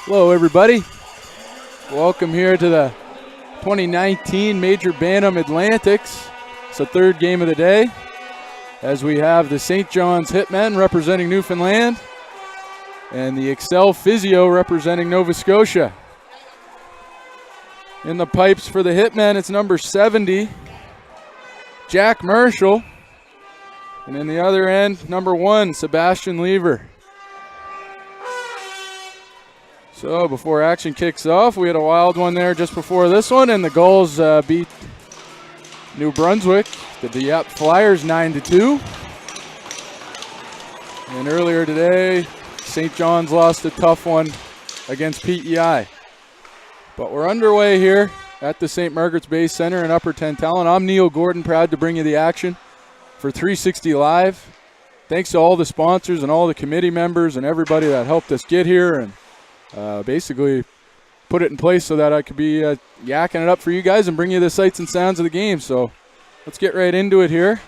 Hello, everybody. Welcome here to the 2019 Major Bantam Atlantics. It's the third game of the day as we have the St. John's Hitmen representing Newfoundland and the Accel Physio representing Nova Scotia. In the pipes for the Hitmen, it's number 70, Jack Marshall. And in the other end, number 1, Sebastian Lever. So before action kicks off, we had a wild one there just before this one, and the Gulls beat New Brunswick, the Dieppe Flyers 9-2. And earlier today, St. John's lost a tough one against PEI. But we're underway here at the St. Margaret's Bay Center in Upper Tantallon. I'm Neil Gordon, proud to bring you the action for 360 Live. Thanks to all the sponsors and all the committee members and everybody that helped us get here and basically put it in place so that I could be yakking it up for you guys and bring you the sights and sounds of the game. So let's get right into it here.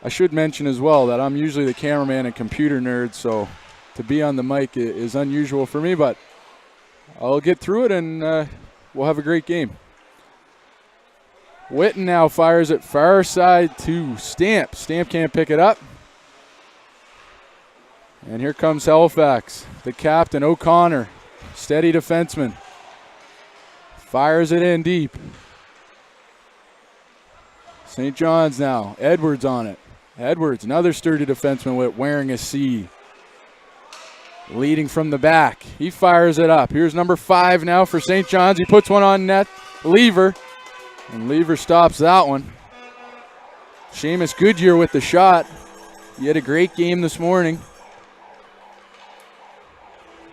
I should mention as well that I'm usually the cameraman and computer nerd, so to be on the mic is unusual for me, but I'll get through it and we'll have a great game. Witten now fires it far side to Stamp. Stamp can't pick it up. And here comes Halifax, the captain, O'Connor, steady defenseman. Fires it in deep. St. John's now, Edwards on it. Edwards, another sturdy defenseman wearing a C. Leading from the back, he fires it up. Here's number 5 now for St. John's. He puts one on net, Lever, and Lever stops that one. Seamus Goodyear with the shot. He had a great game this morning.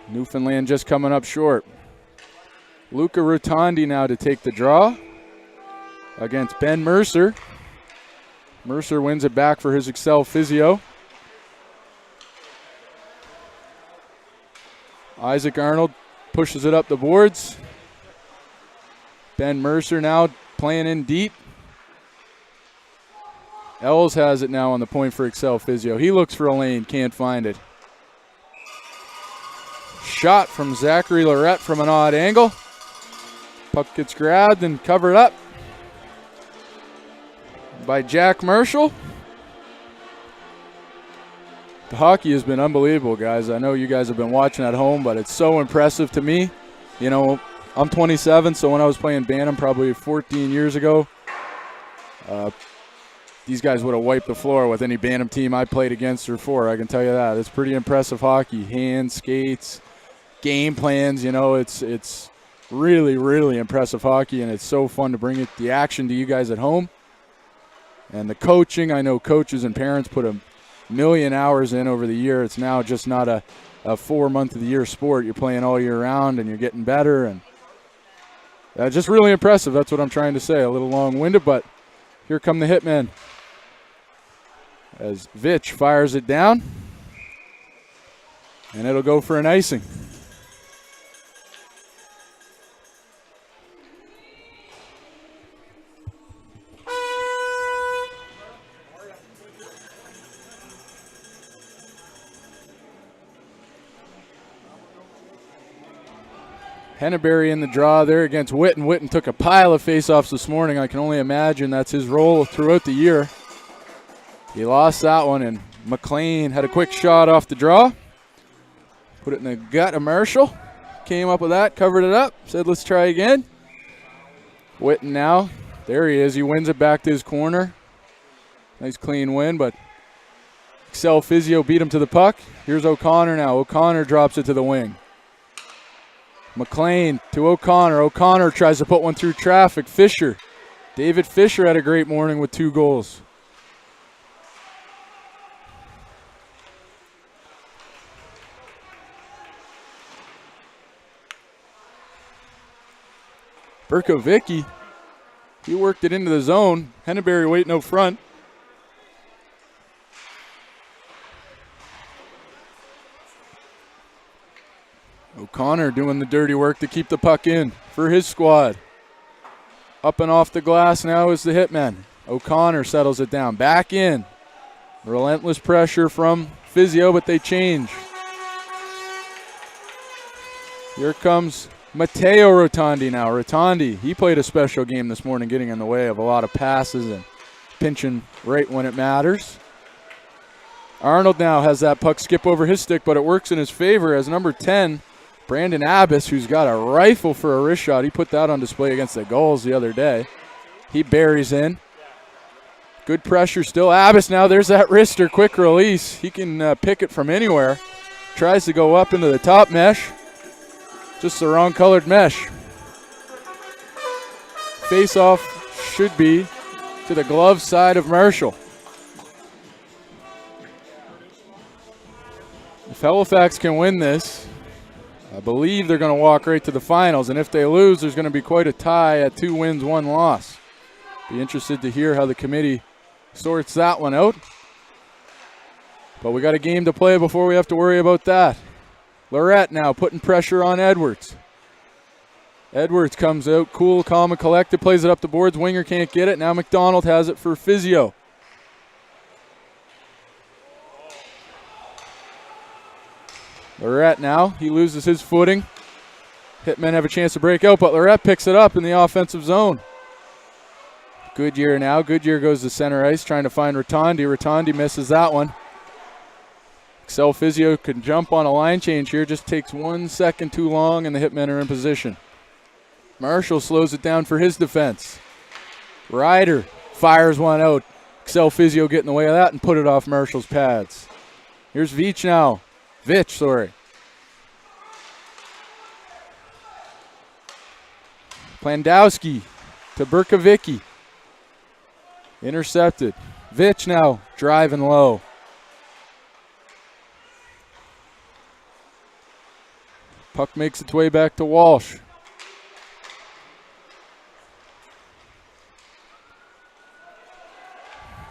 Newfoundland just coming up short. Luca Rotondi now to take the draw against Ben Mercer. Mercer wins it back for his Accel Physio. Isaac Arnold pushes it up the boards. Ben Mercer now playing in deep. Ells has it now on the point for Accel Physio. He looks for a lane, can't find it. Shot from Zachary Lorette from an odd angle. Puck gets grabbed and covered up by Jack Marshall. The hockey has been unbelievable, guys. I know you guys have been watching at home, but it's so impressive to me. You know, I'm 27, so when I was playing Bantam probably 14 years ago, these guys would have wiped the floor with any Bantam team I played against or for. I can tell you that. It's pretty impressive hockey. Hands, skates, game plans, you know, it's really, really impressive hockey, and it's so fun to bring the action to you guys at home. And the coaching, I know coaches and parents put a million hours in over the year. It's now just not a 4-month-of-the-year sport. You're playing all year round, and you're getting better, and just really impressive. That's what I'm trying to say. A little long-winded, but here come the Hitmen as Vitch fires it down, and it'll go for an icing. Henneberry in the draw there against Witten. Witten took a pile of faceoffs this morning. I can only imagine that's his role throughout the year. He lost that one, and McLean had a quick shot off the draw. Put it in the gut of Marshall. Came up with that, covered it up, said let's try again. Witten now, there he is. He wins it back to his corner. Nice clean win, but Accel Physio beat him to the puck. Here's O'Connor now. O'Connor drops it to the wing. McLean to O'Connor. O'Connor tries to put one through traffic. Fisher. David Fisher had a great morning with 2 goals. Berkovicki, he worked it into the zone. Henneberry waiting out front. O'Connor doing the dirty work to keep the puck in for his squad. Up and off the glass now is the Hitmen. O'Connor settles it down. Back in. Relentless pressure from Physio, but they change. Here comes Matteo Rotondi now. Rotondi, he played a special game this morning, getting in the way of a lot of passes and pinching right when it matters. Arnold now has that puck skip over his stick, but it works in his favor as number 10, Brandon Abbas, who's got a rifle for a wrist shot. He put that on display against the Gulls the other day. He buries in. Good pressure still. Abbas now, there's that wrister, quick release. He can pick it from anywhere. Tries to go up into the top mesh. Just the wrong colored mesh. Face-off should be to the glove side of Marshall. If Halifax can win this, I believe they're going to walk right to the finals. And if they lose, there's going to be quite a tie at 2 wins, 1 loss. Be interested to hear how the committee sorts that one out. But we got a game to play before we have to worry about that. Lorette now putting pressure on Edwards. Edwards comes out cool, calm, and collected, plays it up the boards. Winger can't get it. Now McDonald has it for Physio. Lorette now, he loses his footing. Hitmen have a chance to break out, but Lorette picks it up in the offensive zone. Goodyear now. Goodyear goes to center ice trying to find Rotondi. Rotondi misses that one. Accel Physio can jump on a line change here. Just takes 1 second too long, and the Hitmen are in position. Marshall slows it down for his defense. Ryder fires one out. Accel Physio get in the way of that and put it off Marshall's pads. Here's Vich now. Vich, sorry. Plandowski to Berkovicki. Intercepted. Vich now driving low. Puck makes its way back to Walsh.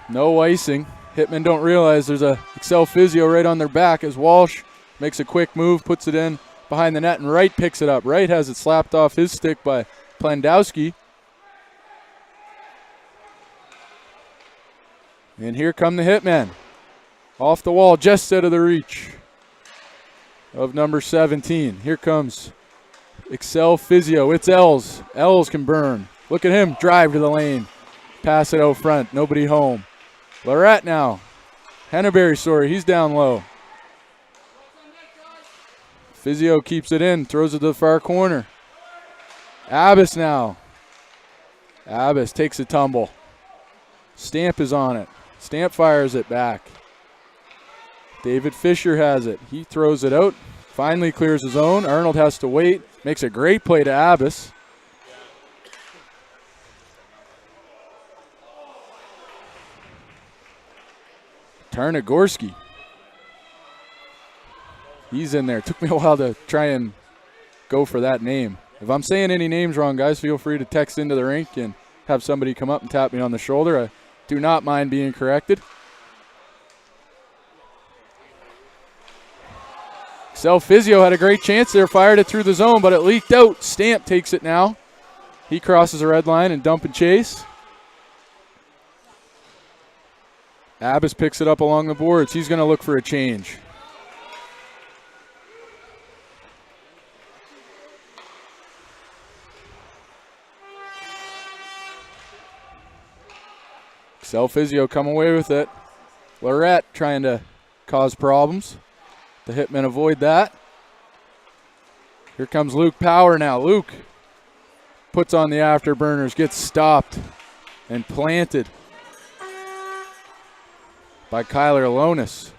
No icing. Hitmen don't realize there's a Accel Physio right on their back as Walsh makes a quick move, puts it in behind the net, and Wright picks it up. Wright has it slapped off his stick by Plandowski. And here come the Hitmen. Off the wall, just out of the reach of number 17. Here comes Accel Physio. It's Els. Els can burn. Look at him drive to the lane. Pass it out front. Nobody home. Lorette now. Henneberry, sorry, he's down low. Physio keeps it in, throws it to the far corner. Abbas now. Abbas takes a tumble. Stamp is on it. Stamp fires it back. David Fisher has it. He throws it out. Finally clears his own. Arnold has to wait. Makes a great play to Abbas. Tarnagorski. He's in there. Took me a while to try and go for that name. If I'm saying any names wrong, guys, feel free to text into the rink and have somebody come up and tap me on the shoulder. I do not mind being corrected. Accel Physio had a great chance there, fired it through the zone, but it leaked out. Stamp takes it now. He crosses the red line and dump and chase. Abbas picks it up along the boards. He's going to look for a change. Accel Physio come away with it. Lorette trying to cause problems. The Hitmen avoid that. Here comes Luke Power now. Luke puts on the afterburners, gets stopped and planted by Kyler Alonis.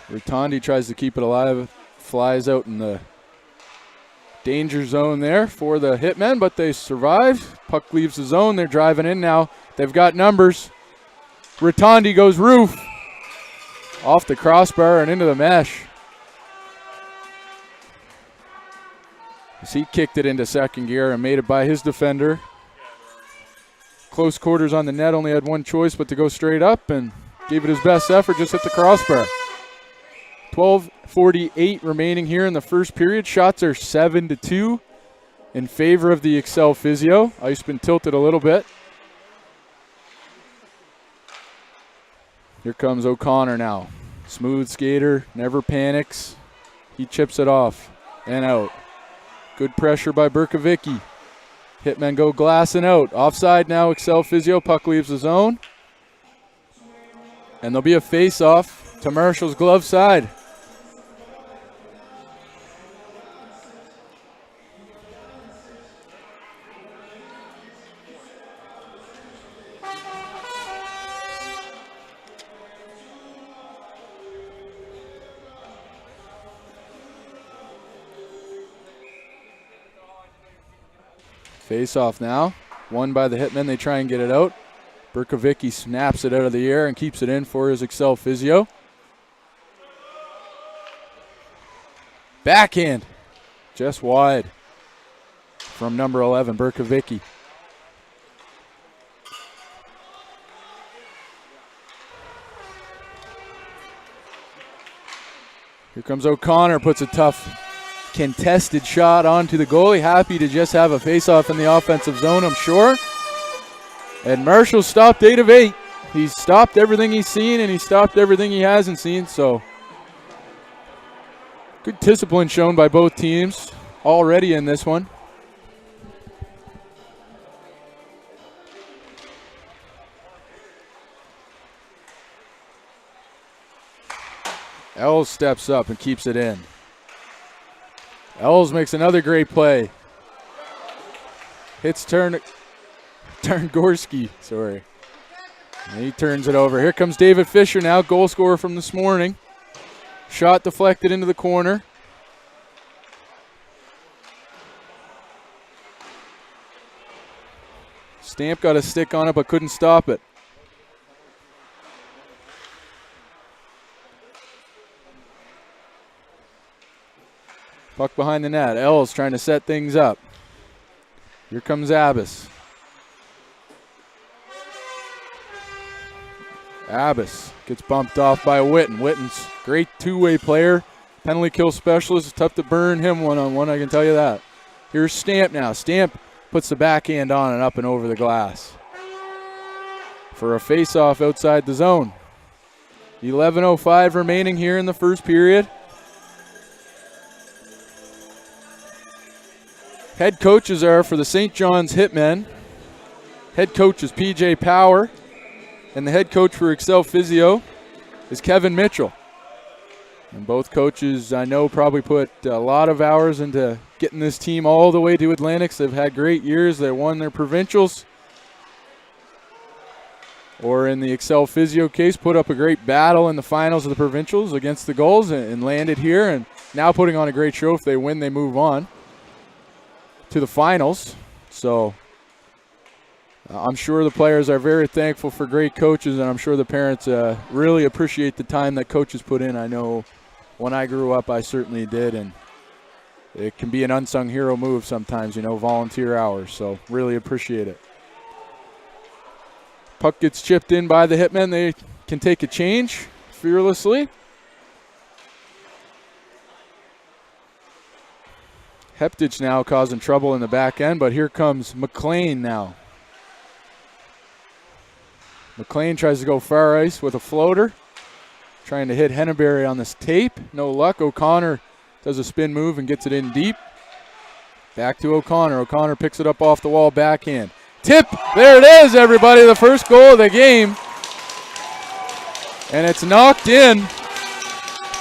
Rotondi tries to keep it alive, flies out in the danger zone there for the Hitmen, but they survive. Puck leaves the zone. They're driving in now. They've got numbers. Rotondi goes roof. Off the crossbar and into the mesh. As he kicked it into second gear and made it by his defender. Close quarters on the net, only had one choice but to go straight up and gave it his best effort, just hit the crossbar. 12:48 remaining here in the first period. Shots are 7-2 in favor of the Accel Physio. Ice been tilted a little bit. Here comes O'Connor now. Smooth skater, never panics. He chips it off and out. Good pressure by Berkovicki. Hitmen go glass and out. Offside now, Accel Physio. Puck leaves the zone. And there'll be a face-off to Marshall's glove side. Face off now. Won by the Hitmen. They try and get it out. Berkovicki snaps it out of the air and keeps it in for his Accel Physio. Backhand. Just wide from number 11, Berkovicki. Here comes O'Connor. Puts a tough contested shot onto the goalie. Happy to just have a face-off in the offensive zone, I'm sure. And Marshall stopped 8 of 8. He's stopped everything he's seen, and he stopped everything he hasn't seen. So good discipline shown by both teams already in this one. Els steps up and keeps it in. Els makes another great play. Hits Gorski, sorry. And he turns it over. Here comes David Fisher now, goal scorer from this morning. Shot deflected into the corner. Stamp got a stick on it but couldn't stop it. Puck behind the net. Els trying to set things up. Here comes Abbas. Abbas gets bumped off by Witten. Witten's great two-way player. Penalty kill specialist. It's tough to burn him one-on-one, I can tell you that. Here's Stamp now. Stamp puts the backhand on and up and over the glass for a face-off outside the zone. 11:05 remaining here in the first period. Head coaches are for the St. John's Hitmen. Head coach is PJ Power. And the head coach for Accel Physio is Kevin Mitchell. And both coaches, I know, probably put a lot of hours into getting this team all the way to Atlantics. They've had great years. They won their provincials. Or in the Accel Physio case, put up a great battle in the finals of the provincials against the Gulls and landed here. And now putting on a great show. If they win, they move on to the finals. So I'm sure the players are very thankful for great coaches, and I'm sure the parents really appreciate the time that coaches put in. I know when I grew up, I certainly did, and it can be an unsung hero move sometimes, volunteer hours, so really appreciate it. Puck gets chipped in by the Hitmen. They can take a change fearlessly. Heptich now causing trouble in the back end, but here comes McLean now. McLean tries to go far ice with a floater, trying to hit Henneberry on this tape. No luck. O'Connor does a spin move and gets it in deep. Back to O'Connor. O'Connor picks it up off the wall, backhand. Tip! There it is, everybody. The first goal of the game. And it's knocked in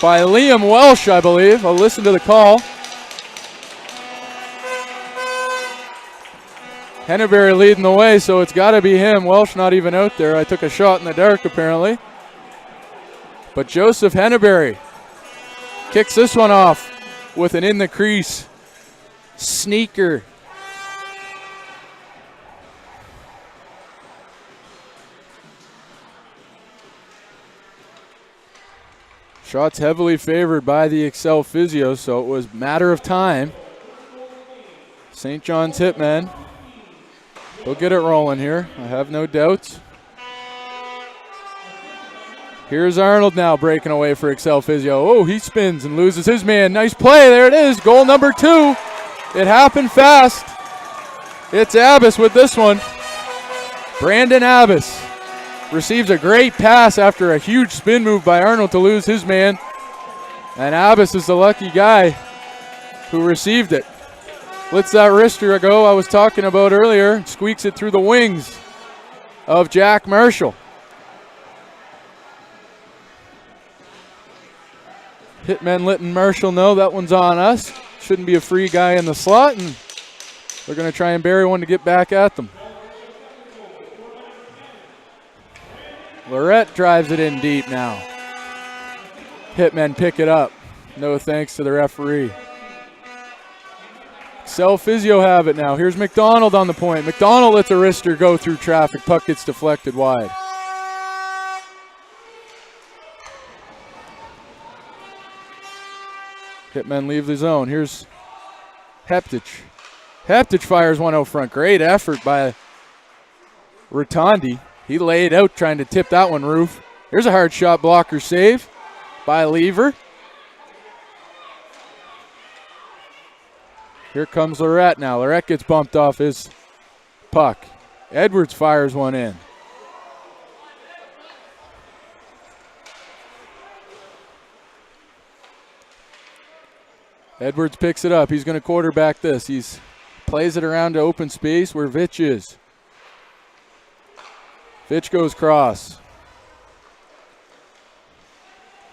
by Liam Welsh, I believe. I'll listen to the call. Henneberry leading the way, so it's got to be him. Welsh not even out there. I took a shot in the dark, apparently. But Joseph Henneberry kicks this one off with an in-the-crease sneaker. Shots heavily favored by the Accel Physio, so it was a matter of time. St. John's Hitmen. They'll get it rolling here, I have no doubts. Here's Arnold now breaking away for Accel Physio. Oh, he spins and loses his man. Nice play, there it is, goal number 2. It happened fast. It's Abbas with this one. Brandon Abbas receives a great pass after a huge spin move by Arnold to lose his man. And Abbas is the lucky guy who received it. Lets that wrister go I was talking about earlier. Squeaks it through the wings of Jack Marshall. Hitmen letting Marshall know that one's on us. Shouldn't be a free guy in the slot, and they're going to try and bury one to get back at them. Lorette drives it in deep now. Hitmen pick it up. No thanks to the referee. Accel Physio have it now. Here's McDonald on the point. McDonald lets a wrister go through traffic. Puck gets deflected wide. Hitmen leave the zone. Here's Heptich. Heptich fires one out front. Great effort by Rotondi. He laid out trying to tip that one roof. Here's a hard shot blocker save by Lever. Here comes Lorette now. Lorette gets bumped off his puck. Edwards fires one in. Edwards picks it up. He's going to quarterback this. He's plays it around to open space where Vitch is. Vitch goes cross.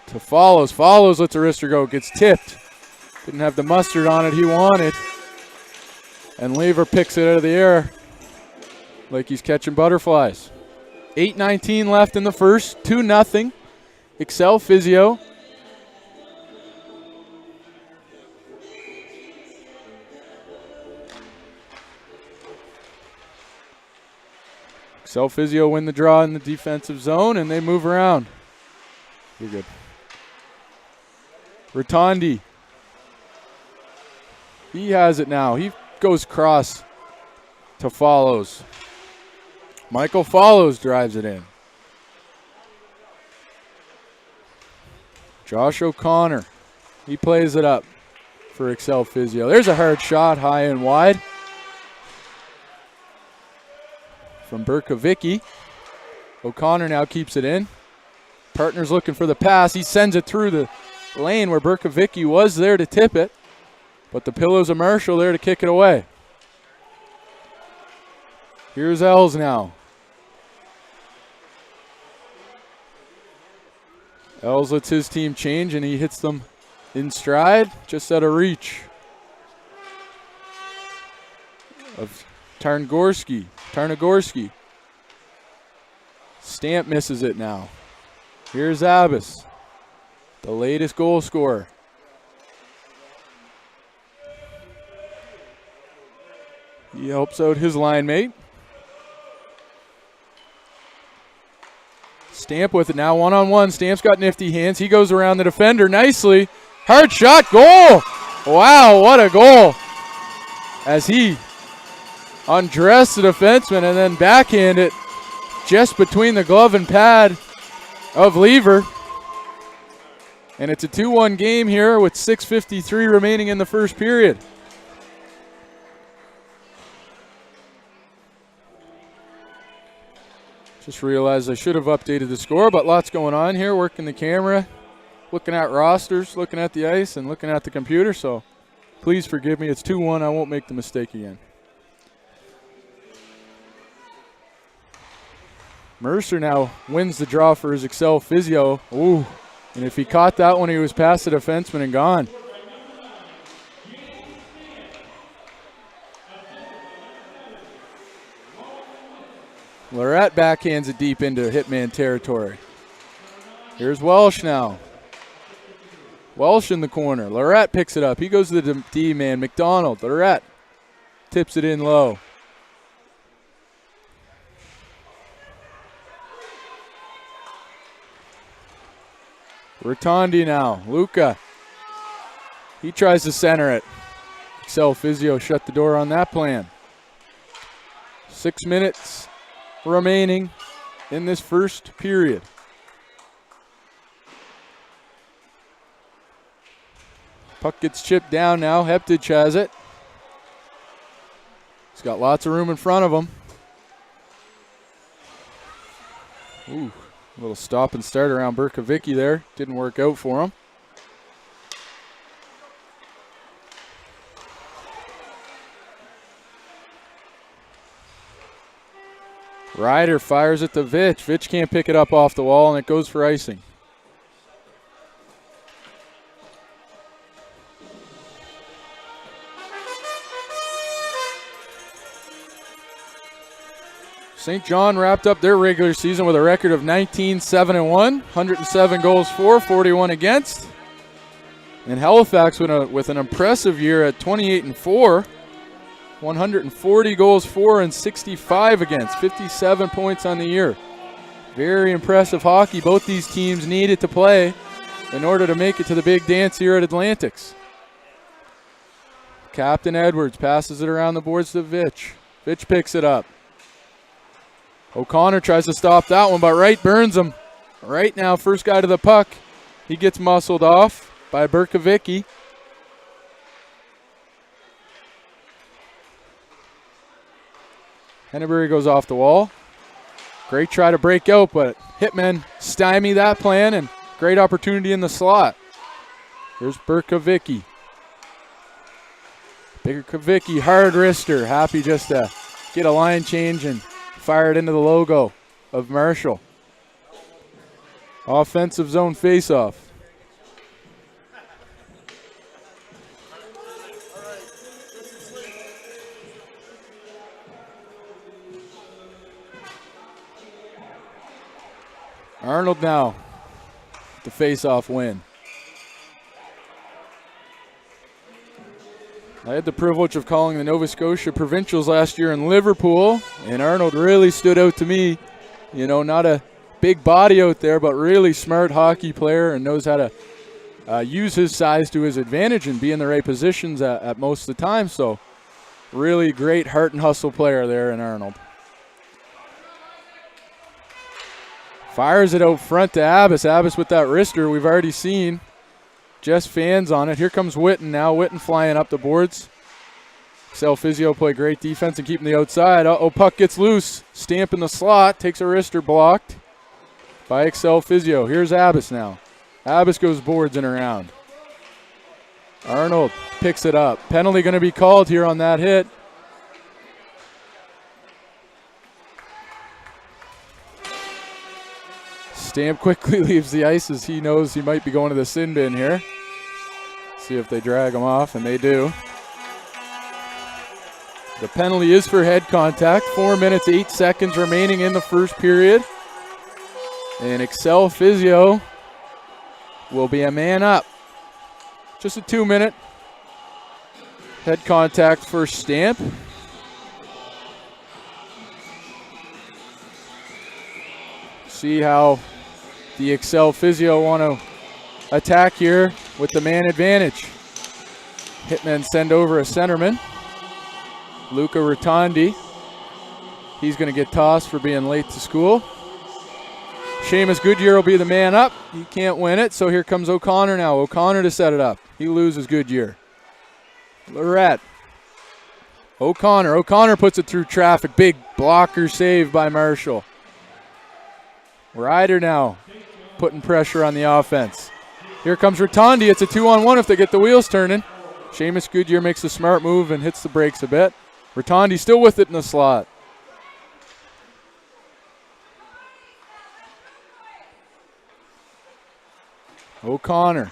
To Follows. Follows lets a wrister go. Gets tipped. Didn't have the mustard on it he wanted. And Lever picks it out of the air like he's catching butterflies. 8:19 left in the first. 2-0. Accel Physio. Accel Physio win the draw in the defensive zone, and they move around. You're good. Rotondi. He has it now. He goes cross to Follows. Michael Follows drives it in. Josh O'Connor. He plays it up for Accel Physio. There's a hard shot high and wide from Berkovicki. O'Connor now keeps it in. Partner's looking for the pass. He sends it through the lane where Berkovicki was there to tip it. But the Pillows of Marshall there to kick it away. Here's Els now. Els lets his team change, and he hits them in stride, just out of reach of Tarnagorski. Stamp misses it now. Here's Abbas, the latest goal scorer. He helps out his line mate. Stamp with it now, one-on-one. Stamp's got nifty hands. He goes around the defender nicely. Hard shot, goal! Wow, what a goal. As he undressed the defenseman and then backhand it just between the glove and pad of Lever. And it's a 2-1 game here with 6:53 remaining in the first period. Just realized I should have updated the score, but lots going on here. Working the camera, looking at rosters, looking at the ice, and looking at the computer. So please forgive me. It's 2-1. I won't make the mistake again. Mercer now wins the draw for his Accel Physio. Ooh, and if he caught that one, he was past the defenseman and gone. Lorette backhands it deep into Hitman territory. Here's Welsh now. Welsh in the corner. Lorette picks it up. He goes to the D-man. McDonald. Lorette tips it in low. Rotondi now. Luca. He tries to center it. Accel Physio shut the door on that plan. 6 minutes remaining in this first period. Puck gets chipped down now. Heptich has it. He's got lots of room in front of him. Ooh, a little stop and start around Berkovicki there. Didn't work out for him. Ryder fires it to Vitch. Vitch can't pick it up off the wall, and it goes for icing. St. John wrapped up their regular season with a record of 19-7-1, 107 goals for, 41 against. And Halifax with an impressive year at 28-4, 140 goals for and 65 against, 57 points on the year. Very impressive hockey both these teams needed to play in order to make it to the big dance here at Atlantics. Captain Edwards passes it around the boards to Vitch. Vitch picks it up. O'Connor tries to stop that one, but Wright burns him. Right now, first guy to the puck. He gets muscled off by Berkovicki. Henneberry goes off the wall. Great try to break out, but Hitmen stymie that plan, and great opportunity in the slot. Here's Berkovicki. Berkovicki, hard wrister, happy just to get a line change and fire it into the logo of Marshall. Offensive zone faceoff. Arnold now, the face-off win. I had the privilege of calling the Nova Scotia Provincials last year in Liverpool, and Arnold really stood out to me. You know, not a big body out there, but really smart hockey player and knows how to use his size to his advantage and be in the right positions at most of the time. So really great heart and hustle player there in Arnold. Fires it out front to Abbas. Abbas with that wrister we've already seen. Just fans on it. Here comes Witten now. Witten flying up the boards. Accel Physio play great defense and keeping the outside. Uh-oh, puck gets loose. Stamp in the slot. Takes a wrister blocked by Accel Physio. Here's Abbas now. Abbas goes boards and around. Arnold picks it up. Penalty going to be called here on that hit. Stamp quickly leaves the ice as he knows he might be going to the sin bin here. See if they drag him off, and they do. The penalty is for head contact. 4 minutes, 8 seconds remaining in the first period. And Accel Physio will be a man up. Just a 2-minute head contact for Stamp. See how the Accel Physio want to attack here with the man advantage. Hitmen send over a centerman. Luca Rotondi. He's going to get tossed for being late to school. Seamus Goodyear will be the man up. He can't win it, so here comes O'Connor now. O'Connor to set it up. He loses Goodyear. Lorette. O'Connor. O'Connor puts it through traffic. Big blocker save by Marshall. Ryder now putting pressure on the offense. Here comes Rotondi. It's a 2-on-1 if they get the wheels turning. Seamus Goodyear makes a smart move and hits the brakes a bit. Rotondi still with it in the slot. O'Connor.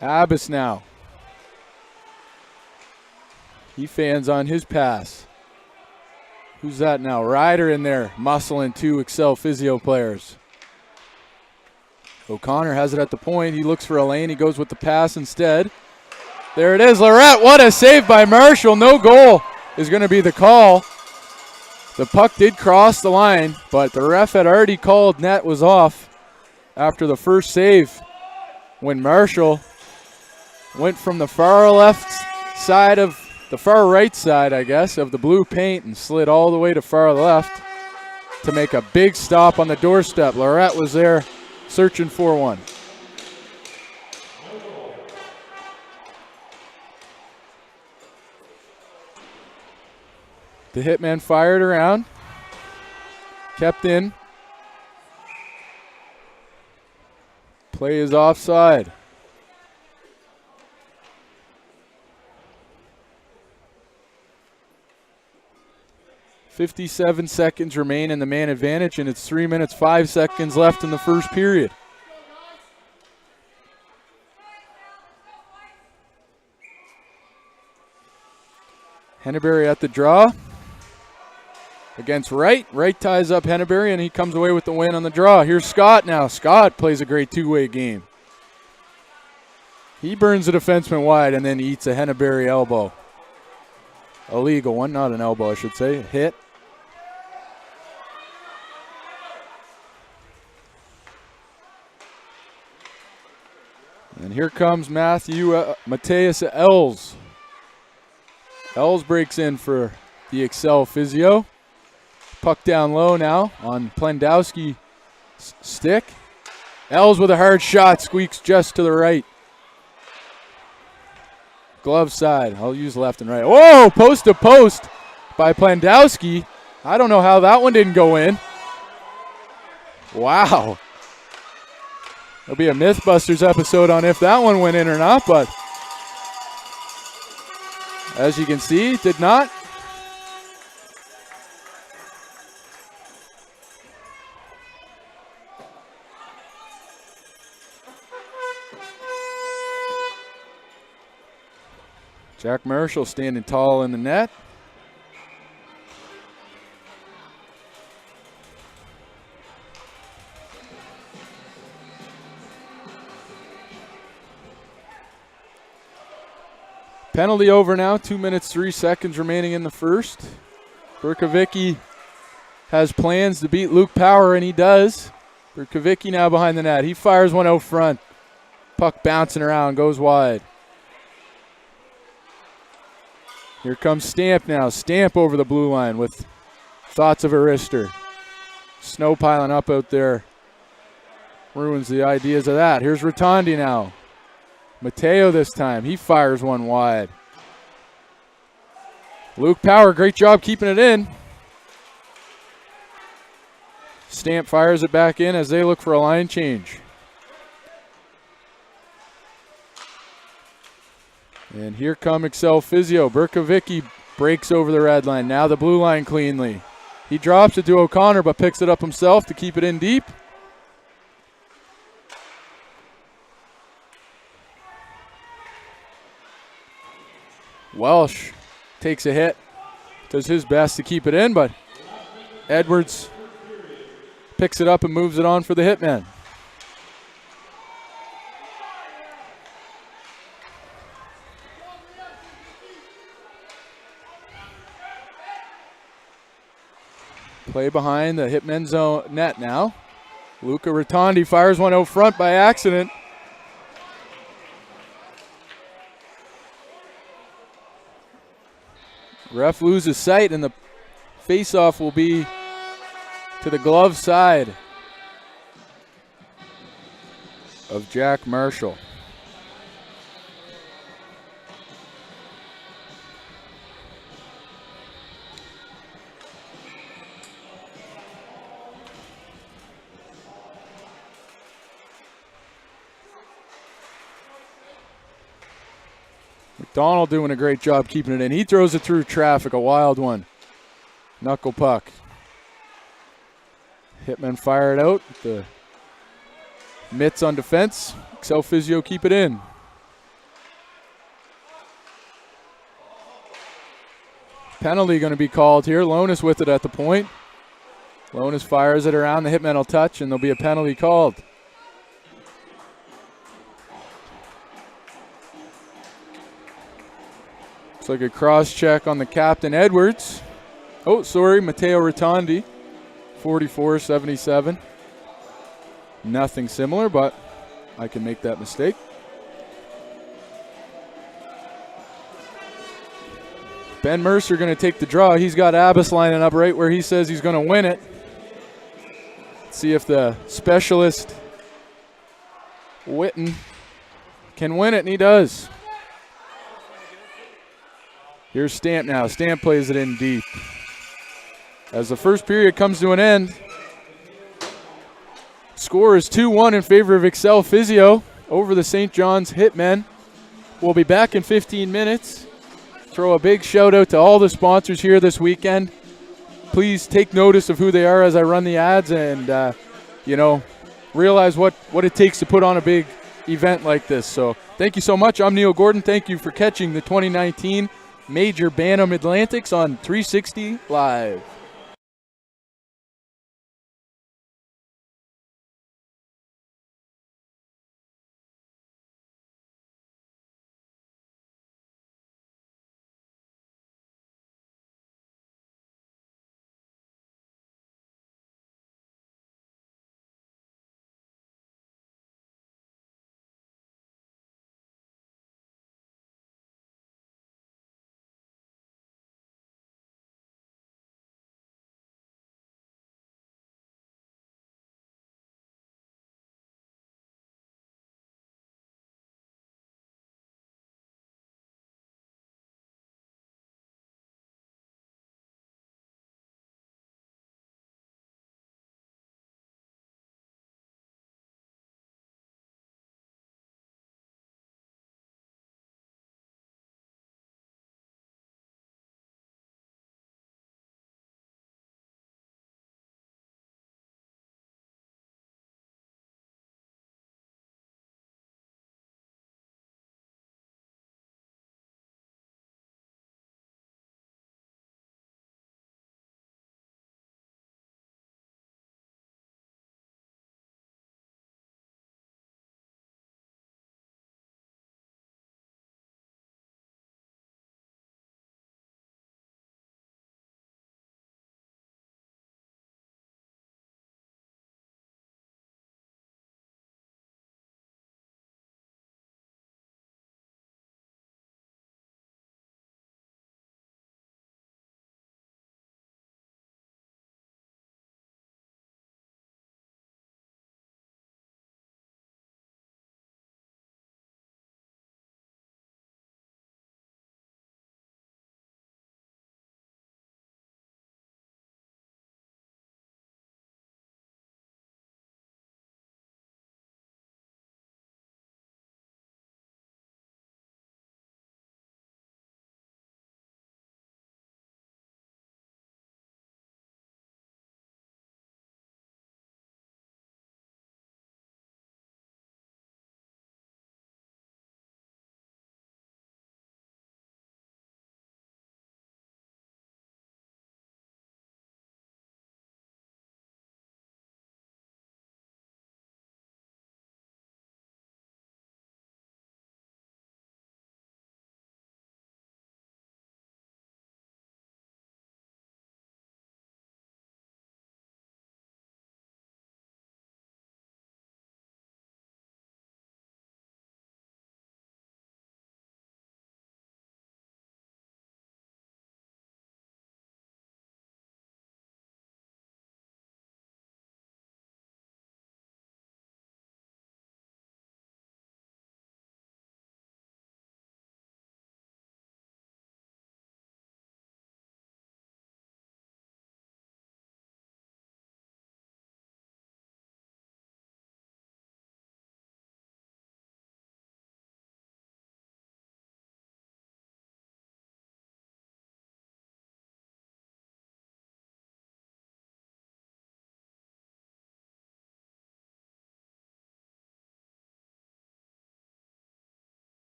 Abbas now. He fans on his pass. Who's that now? Ryder in there, muscling two Accel Physio players. O'Connor has it at the point. He looks for a lane. He goes with the pass instead. There it is. Lorette, what a save by Marshall. No goal is going to be the call. The puck did cross the line, but the ref had already called net was off after the first save when Marshall went from the far left side of the far right side, I guess, of the blue paint and slid all the way to far left to make a big stop on the doorstep. Lorette was there searching for one. The Hitman fired around. kept in. Play is offside. .57 seconds remain in the man advantage, and it's 3 minutes, 5 seconds left in the first period. Henneberry at the draw against Wright. Wright ties up Henneberry, and he comes away with the win on the draw. Here's Scott now. Scott plays a great two-way game. He burns the defenseman wide and then eats a Henneberry elbow. A legal one, not an elbow, I should say. Hit. And here comes Mateus Els. Els breaks in for the Accel Physio. Puck down low now on Plendowski's stick. Els with a hard shot, squeaks just to the right. Glove side. I'll use left and right. Whoa, post to post by Plendowski. I don't know how that one didn't go in. Wow. There'll be a Mythbusters episode on if that one went in or not, but as you can see, did not. Jack Marshall standing tall in the net. Penalty over now, 2 minutes, 3 seconds remaining in the first. Berkovicki has plans to beat Luke Power, and he does. Berkovicki now behind the net. He fires one out front. Puck bouncing around, goes wide. Here comes Stamp now. Stamp over the blue line with thoughts of a wrister. Snow piling up out there. Ruins the ideas of that. Here's Rotondi now. Mateo this time. He fires one wide. Luke Power, great job keeping it in. Stamp fires it back in as they look for a line change. And here come Accel Physio. Berkovicki breaks over the red line. Now the blue line cleanly. He drops it to O'Connor but picks it up himself to keep it in deep. Welsh takes a hit. Does his best to keep it in, but Edwards picks it up and moves it on for the Hitmen. Play behind the Hitmen zone net now. Luca Rotondi fires one out front by accident. Ref loses sight, and the face-off will be to the glove side of Jack Marshall. McDonald doing a great job keeping it in. He throws it through traffic, a wild one. Knuckle puck. Hitmen fire it out. The mitts on defense. Accel Physio keep it in. Penalty going to be called here. Lonis with it at the point. Lonis fires it around. The Hitmen will touch, and there'll be a penalty called. Looks like a cross check on the captain, Edwards. Oh, sorry, Matteo Rotondi, 44-77. Nothing similar, but I can make that mistake. Ben Mercer going to take the draw. He's got Abbas lining up right where he says he's going to win it. Let's see if the specialist, Witten, can win it, and he does. Here's Stamp now. Stamp plays it in deep. as the first period comes to an end. Score is 2-1 in favor of Accel Physio over the St. John's Hitmen. We'll be back in 15 minutes. Throw a big shout out to all the sponsors here this weekend. Please take notice of who they are as I run the ads and, realize what it takes to put on a big event like this. So thank you so much. I'm Neil Gordon. Thank you for catching the 2019 Major Bantam Atlantics on 360 Live.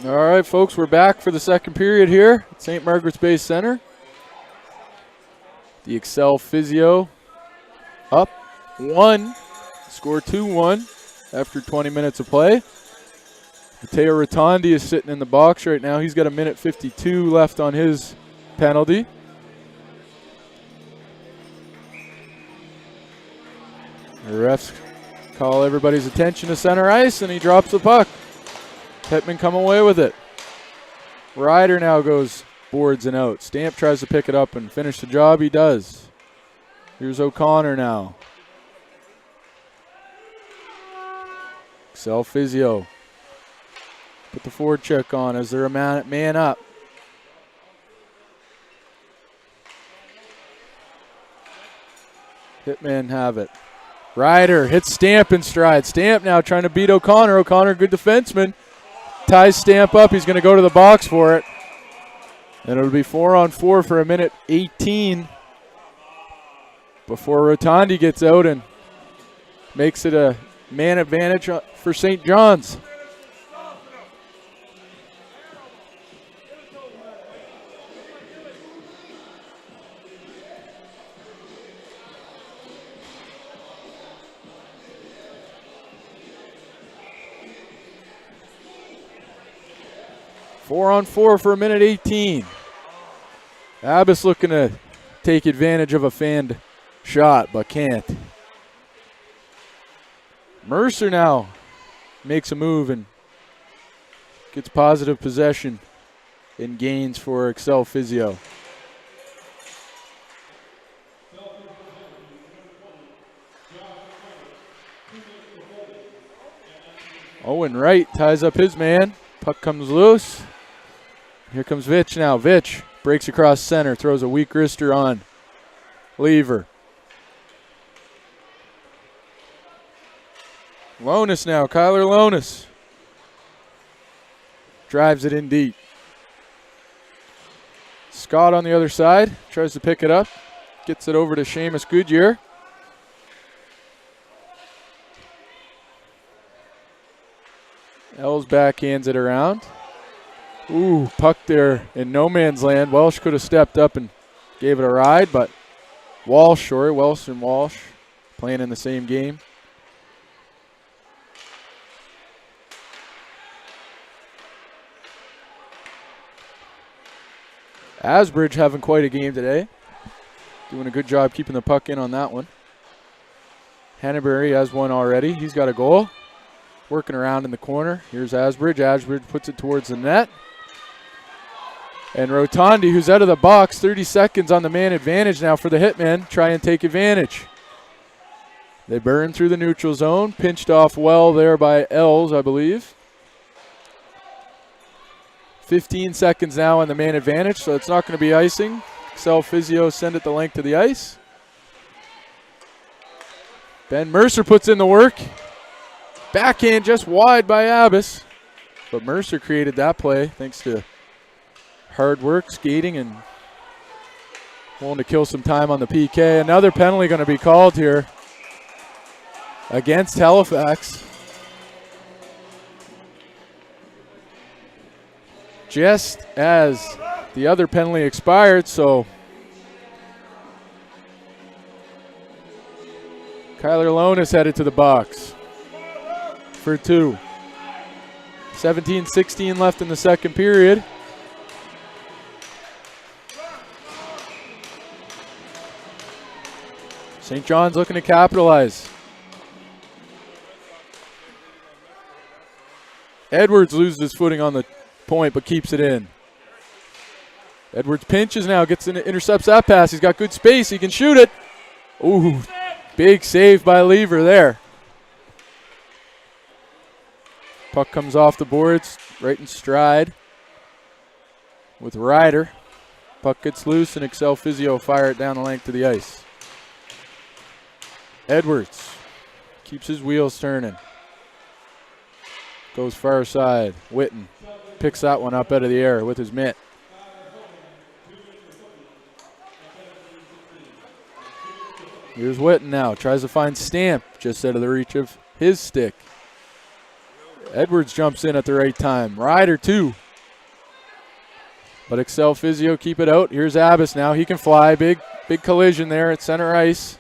All right, folks, we're back for the second period here at St. Margaret's Bay Center. The Accel Physio up 1, score 2-1 after 20 minutes of play. Matteo Rotondi is sitting in the box right now. He's got a minute 52 left on his penalty. The refs call everybody's attention to center ice, and he drops the puck. Hitmen come away with it. Ryder now goes boards and out. Stamp tries to pick it up and finish the job. He does. Here's O'Connor now. Accel Physio. Put the forward check on as they're a man up. Hitmen have it. Ryder hits Stamp in stride. Stamp now trying to beat O'Connor. O'Connor, good defenseman. Ties Stamp up. He's going to go to the box for it. And it'll be 4-on-4 for a minute 18 before Rotondi gets out and makes it a man advantage for St. John's. Four on four for a minute 18. Abbas looking to take advantage of a fanned shot, but can't. Mercer now makes a move and gets positive possession and gains for Accel Physio. Owen Wright ties up his man. Puck comes loose. Here comes Vitch now. Vitch breaks across center, throws a weak wrister on Lever. Lonis now, Kyler Lonis. Drives it in deep. Scott on the other side, tries to pick it up. Gets it over to Seamus Goodyear. Els backhands it around. Ooh, puck there in no man's land. Welsh could have stepped up and gave it a ride, but Welsh and Walsh playing in the same game. Asbridge having quite a game today. Doing a good job keeping the puck in on that one. Hannaberry has one already. He's got a goal. Working around in the corner. Here's Asbridge. Asbridge puts it towards the net. And Rotondi, who's out of the box, 30 seconds on the man advantage now for the Hitmen. Try and take advantage. They burn through the neutral zone. Pinched off well there by Els, I believe. 15 seconds now on the man advantage, so it's not going to be icing. Accel Physio send it the length of the ice. Ben Mercer puts in the work. Backhand just wide by Abbas. But Mercer created that play thanks to hard work, skating, and wanting to kill some time on the PK. Another penalty going to be called here against Halifax. Just as the other penalty expired, so Kyler Lonis headed to the box for 2. 17-16 left in the second period. St. John's looking to capitalize. Edwards loses his footing on the point but keeps it in. Edwards pinches now, intercepts that pass. He's got good space. He can shoot it. Ooh, big save by Lever there. Puck comes off the boards, right in stride with Ryder. Puck gets loose and Accel Physio fire it down the length of the ice. Edwards keeps his wheels turning. Goes far side. Witten picks that one up out of the air with his mitt. Here's Witten now. Tries to find Stamp just out of the reach of his stick. Edwards jumps in at the right time. Rider two. But Accel Physio keep it out. Here's Abbas now. He can fly. Big collision there at center ice.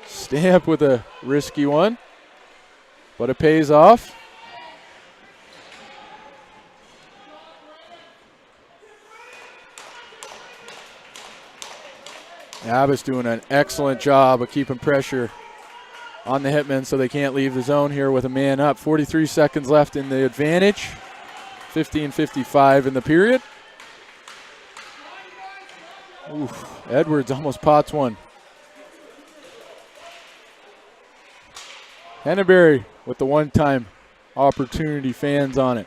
Stamp with a risky one, but it pays off. Abbas doing an excellent job of keeping pressure on the Hitmen so they can't leave the zone here with a man up. 43 seconds left in the advantage. 15:55 in the period. Oof, Edwards almost pots one. Henneberry with the one-time opportunity, fans on it.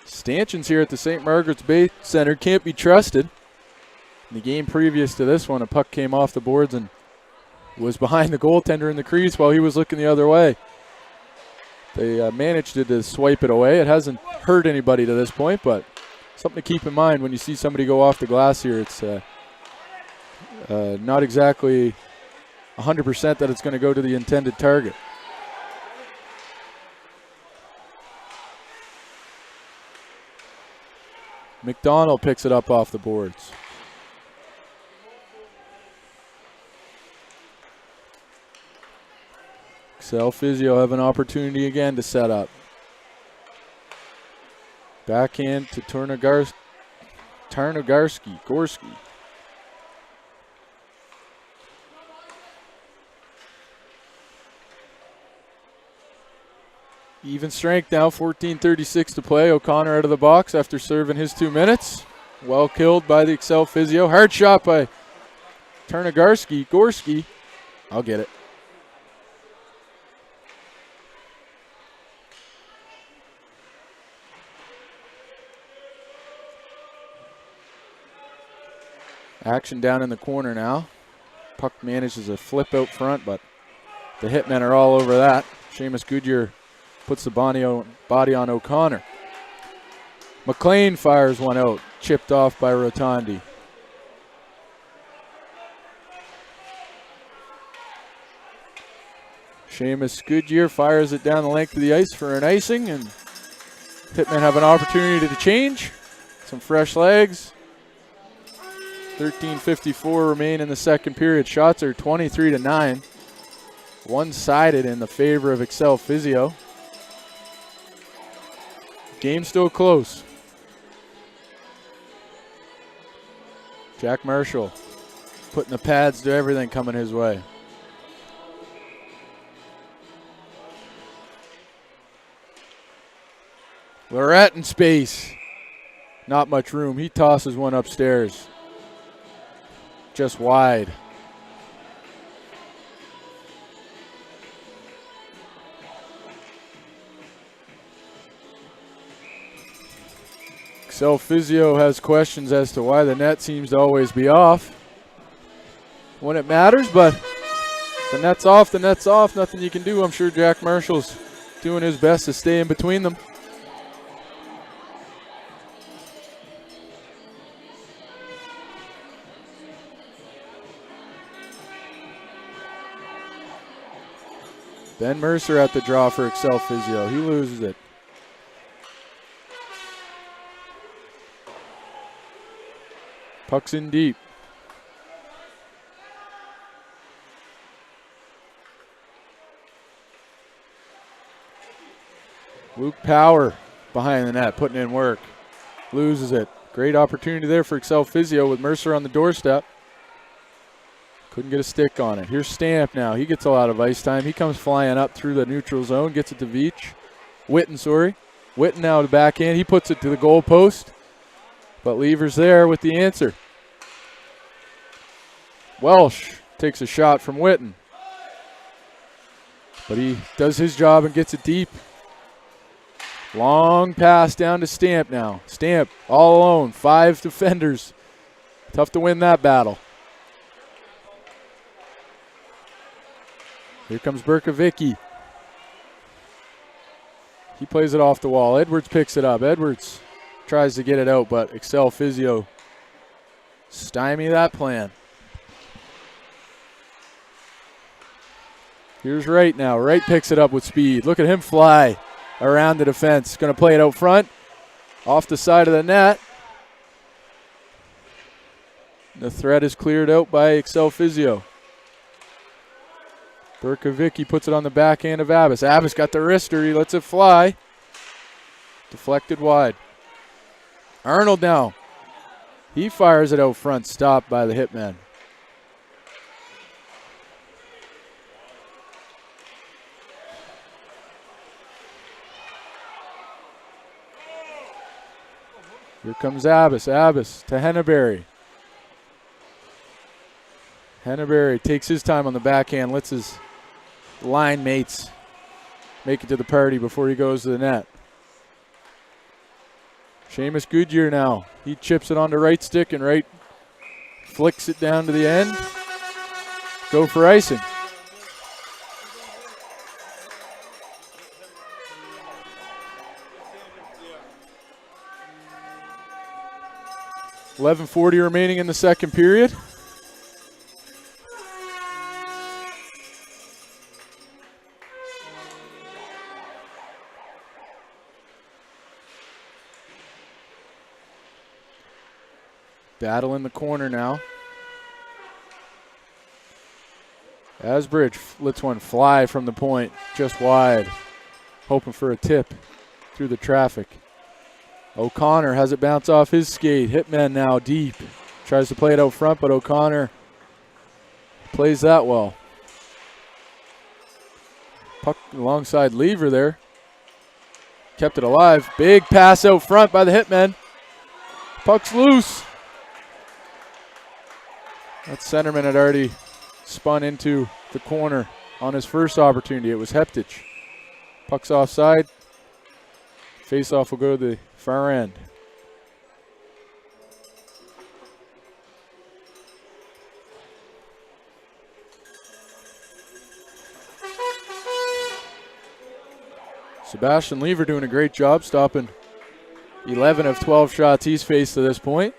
Stanchions here at the St. Margaret's Bay Center can't be trusted. In the game previous to this one, a puck came off the boards and was behind the goaltender in the crease while he was looking the other way. They managed to swipe it away. It hasn't hurt anybody to this point, but something to keep in mind when you see somebody go off the glass here. It's not exactly 100% that it's going to go to the intended target. McDonald picks it up off the boards. Accel Physio have an opportunity again to set up. Backhand to Gorski. Even strength now, 14:36 to play. O'Connor out of the box after serving his 2 minutes. Well killed by the Accel Physio. Hard shot by Gorski. I'll get it. Action down in the corner now. Puck manages a flip out front, but the Hitmen are all over that. Seamus Goodyear puts the body on O'Connor. McLean fires one out, chipped off by Rotondi. Seamus Goodyear fires it down the length of the ice for an icing, and Hitmen have an opportunity to change. Some fresh legs. 13:54 remain in the second period. Shots are 23-9. One-sided in the favor of Accel Physio. Game still close. Jack Marshall putting the pads to everything coming his way. Lorette in space. Not much room. He tosses one upstairs. Just wide. Accel Physio has questions as to why the net seems to always be off when it matters, but the net's off, nothing you can do. I'm sure Jack Marshall's doing his best to stay in between them. Ben Mercer at the draw for Accel Physio. He loses it. Puck's in deep. Luke Power behind the net, putting in work. Loses it. Great opportunity there for Accel Physio with Mercer on the doorstep. Couldn't get a stick on it. Here's Stamp now. He gets a lot of ice time. He comes flying up through the neutral zone, gets it to Witten, sorry. Witten now to backhand. He puts it to the goal post, but Lever's there with the answer. Welsh takes a shot from Witten, but he does his job and gets it deep. Long pass down to Stamp now. Stamp all alone, 5 defenders. Tough to win that battle. Here comes Berkovicki. He plays it off the wall. Edwards picks it up. Edwards tries to get it out, but Accel Physio stymie that plan. Here's Wright now. Wright picks it up with speed. Look at him fly around the defense. Going to play it out front. Off the side of the net. The threat is cleared out by Accel Physio. Berkovicki puts it on the backhand of Abbas. Abbas got the wrister. He lets it fly. Deflected wide. Arnold now. He fires it out front. Stopped by the Hitmen. Here comes Abbas. Abbas to Henneberry. Henneberry takes his time on the backhand, lets his line mates make it to the party before he goes to the net. Seamus Goodyear now. He chips it onto right stick and Wright flicks it down to the end. Go for icing. .11:40 remaining in the second period. Battle in the corner now. Asbridge lets one fly from the point, just wide. Hoping for a tip through the traffic. O'Connor has it bounce off his skate. Hitman now deep. Tries to play it out front, but O'Connor plays that well. Puck alongside Lever there. Kept it alive. Big pass out front by the Hitmen. Puck's loose. That centerman had already spun into the corner on his first opportunity. It was Heptich. Puck's offside. Face-off will go to the far end. Sebastian Lever doing a great job stopping 11 of 12 shots he's faced to this point.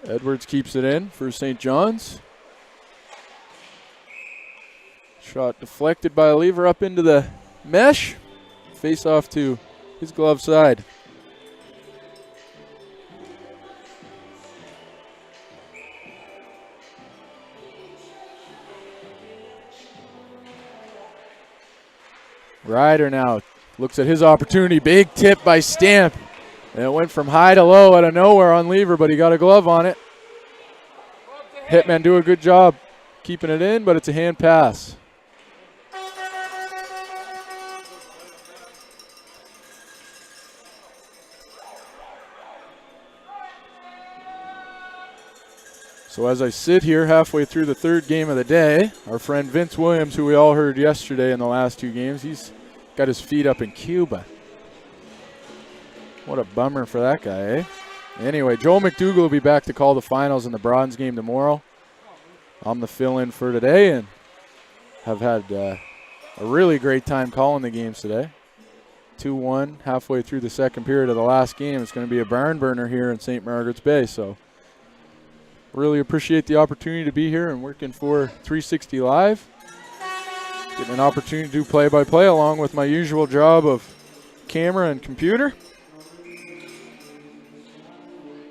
Edwards keeps it in for St. John's. Shot deflected by Lever up into the mesh. Face off to his glove side. Ryder now looks at his opportunity. Big tip by Stamp. And it went from high to low out of nowhere on Lever, but he got a glove on it. Hitmen do a good job keeping it in, but it's a hand pass. So as I sit here halfway through the third game of the day, our friend Vince Williams, who we all heard yesterday in the last two games, he's got his feet up in Cuba. What a bummer for that guy, eh? Anyway, Joel McDougall will be back to call the finals in the bronze game tomorrow. I'm the fill-in for today and have had a really great time calling the games today. 2-1 halfway through the second period of the last game. It's going to be a barn burner here in St. Margaret's Bay, so really appreciate the opportunity to be here and working for 360 Live. Getting an opportunity to do play-by-play along with my usual job of camera and computer.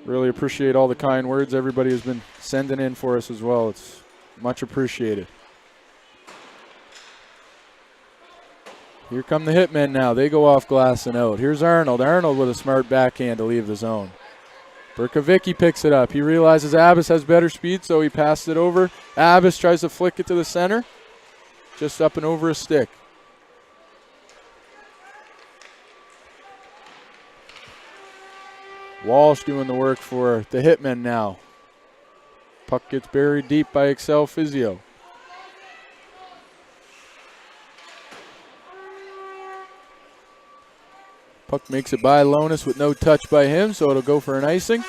Really appreciate all the kind words everybody has been sending in for us as well. It's much appreciated. Here come the Hitmen now. They go off glass and out. Here's Arnold. Arnold with a smart backhand to leave the zone. Berkovicki picks it up. He realizes Abbas has better speed, so he passes it over. Abbas tries to flick it to the center. Just up and over a stick. Walsh doing the work for the Hitmen now. Puck gets buried deep by Accel Physio. Puck makes it by Lonis with no touch by him, so it'll go for an icing.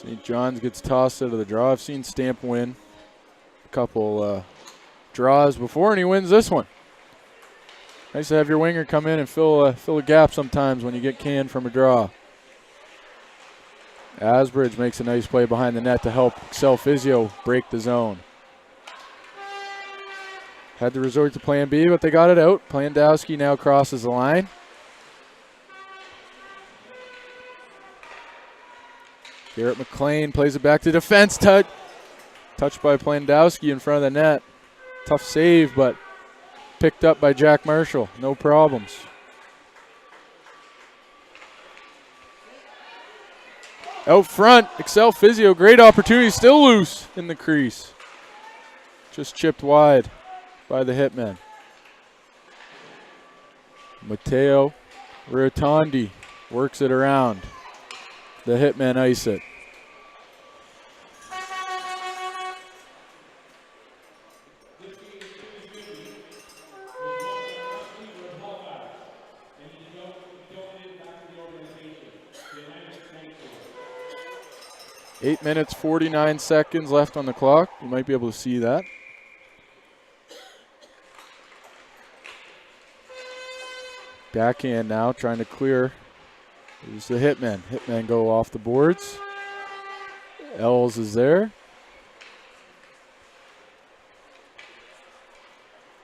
St. John's gets tossed out of the draw. I've seen Stamp win a couple draws before, and he wins this one. Nice to have your winger come in and fill a gap sometimes when you get canned from a draw. Asbridge makes a nice play behind the net to help Accel Physio break the zone. Had to resort to plan B, but they got it out. Plandowski now crosses the line. Garrett McLean plays it back to defense. Touched by Plandowski in front of the net. Tough save, but picked up by Jack Marshall. No problems. Out front, Accel Physio, great opportunity, still loose in the crease. Just chipped wide by the Hitmen. Matteo Rotondi works it around. The Hitmen ice it. Eight minutes, 49 seconds left on the clock. You might be able to see that. Backhand now, trying to clear. Here's the Hitmen. Hitmen go off the boards. Ells is there.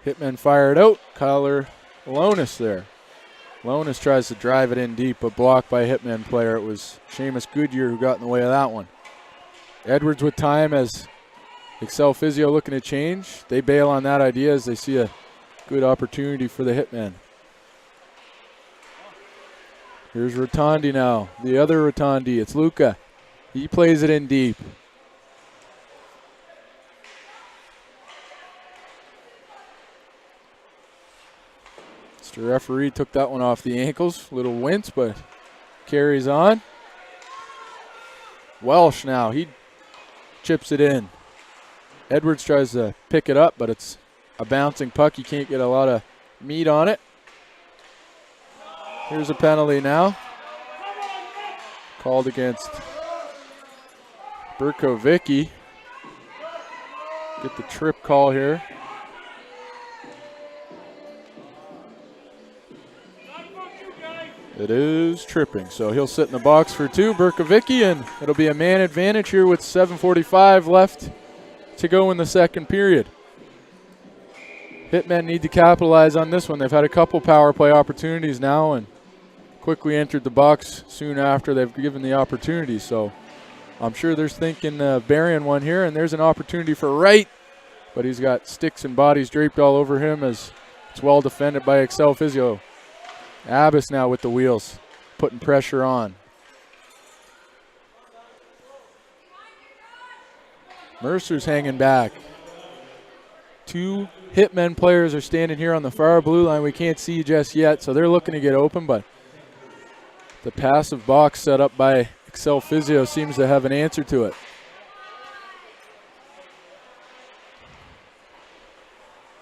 Hitmen fire it out. Kyler Alonis there. Alonis tries to drive it in deep, but blocked by a Hitmen player. It was Seamus Goodyear who got in the way of that one. Edwards with time as Accel Physio looking to change. They bail on that idea as they see a good opportunity for the Hitmen. Here's Rotondi now, the other Rotondi. It's Luca. He plays it in deep. Mr. Referee took that one off the ankles. Little wince, but carries on. Welsh now, he chips it in. Edwards tries to pick it up, but it's a bouncing puck. You can't get a lot of meat on it. Here's a penalty now. Called against Berkovicki. Get the trip call here. It is tripping, so he'll sit in the box for two, Berkovicki, and it'll be a man advantage here with 7:45 left to go in the second period. Hitmen need to capitalize on this one. They've had a couple power play opportunities now and quickly entered the box soon after they've given the opportunity. So I'm sure they're thinking burying one here, and there's an opportunity for Wright, but he's got sticks and bodies draped all over him as it's well defended by Accel Physio. Abbas now with the wheels, putting pressure on. Mercer's hanging back. Two Hitmen players are standing here on the far blue line. We can't see just yet, so they're looking to get open, but the passive box set up by Accel Physio seems to have an answer to it.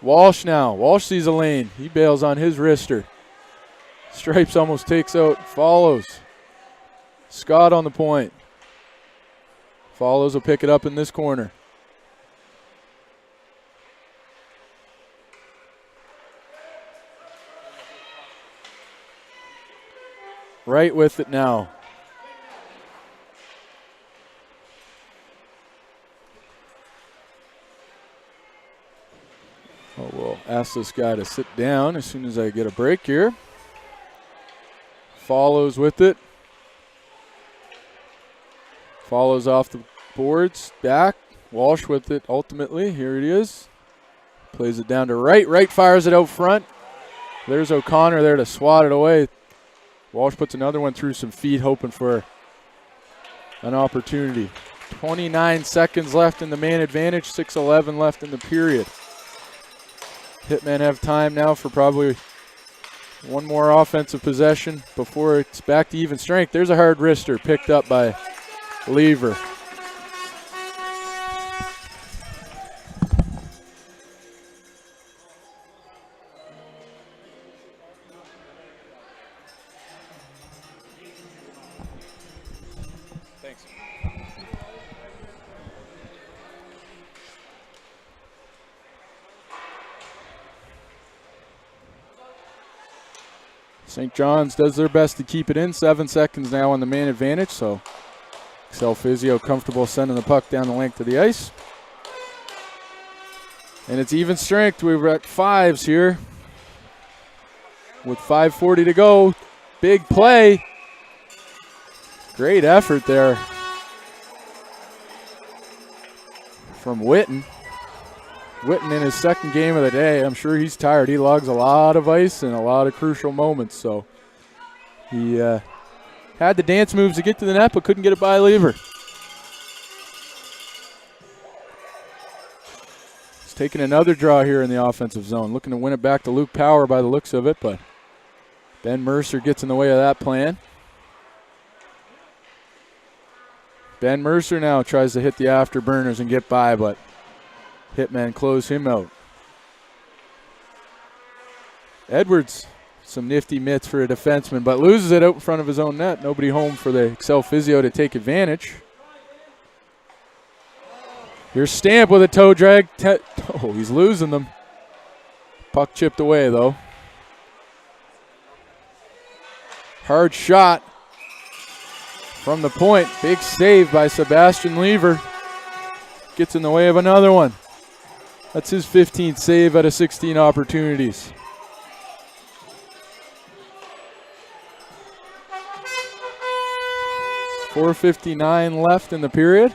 Walsh now. Walsh sees a lane. He bails on his wrister. Stripes almost takes out, follows. Scott on the point. Follows will pick it up in this corner. Right with it now. Oh, we'll ask this guy to sit down as soon as I get a break here. Follows with it. Follows off the boards. Back. Walsh with it ultimately. Here it is. Plays it down to Wright. Wright fires it out front. There's O'Connor there to swat it away. Walsh puts another one through some feet, hoping for an opportunity. 29 seconds left in the man advantage, 6:11 left in the period. Hitmen have time now for probably one more offensive possession before it's back to even strength. There's a hard wrister picked up by Lever. St. John's does their best to keep it in. 7 seconds now on the man advantage, so Accel Physio comfortable sending the puck down the length of the ice. And it's even strength. We're at 5s here with 5:40 to go. Big play. Great effort there from Witten. Witten in his second game of the day. I'm sure he's tired. He logs a lot of ice in a lot of crucial moments. So he had the dance moves to get to the net, but couldn't get it by a lever. He's taking another draw here in the offensive zone. Looking to win it back to Luke Power by the looks of it, but Ben Mercer gets in the way of that plan. Ben Mercer now tries to hit the afterburners and get by, but Hitmen close him out. Edwards, some nifty mitts for a defenseman, but loses it out in front of his own net. Nobody home for the Accel Physio to take advantage. Here's Stamp with a toe drag. Oh, he's losing them. Puck chipped away, though. Hard shot from the point. Big save by Sebastian Lever. Gets in the way of another one. That's his 15th save out of 16 opportunities. .459 left in the period.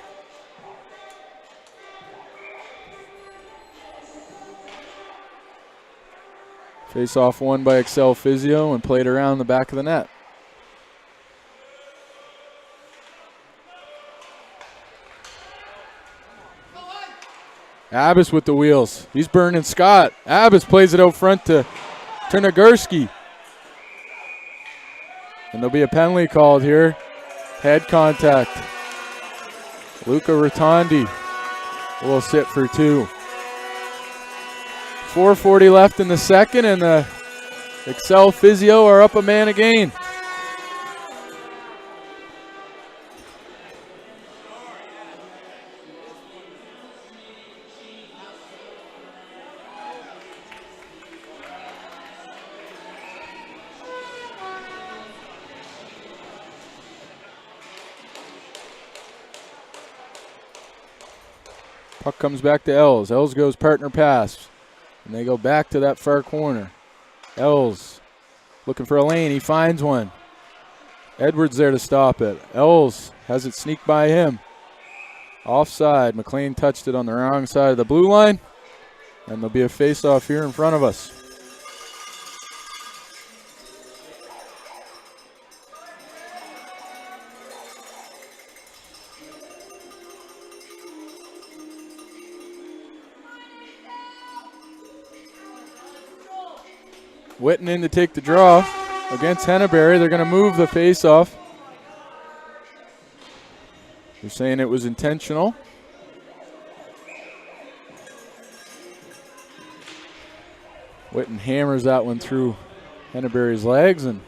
Face-off won by Accel Physio and played around the back of the net. Abbas with the wheels. He's burning Scott. Abbas plays it out front to Ternagurski. And there'll be a penalty called here. Head contact. Luca Rotondi will sit for 2. 4:40 left in the second, and the Accel Physio are up a man again. Puck comes back to Els. Els goes partner pass. And they go back to that far corner. Els looking for a lane. He finds one. Edwards there to stop it. Els has it sneak by him. Offside. McLean touched it on the wrong side of the blue line. And there'll be a face-off here in front of us. Witten in to take the draw against Henneberry. They're going to move the face-off. They're saying it was intentional. Witten hammers that one through Henneberry's legs and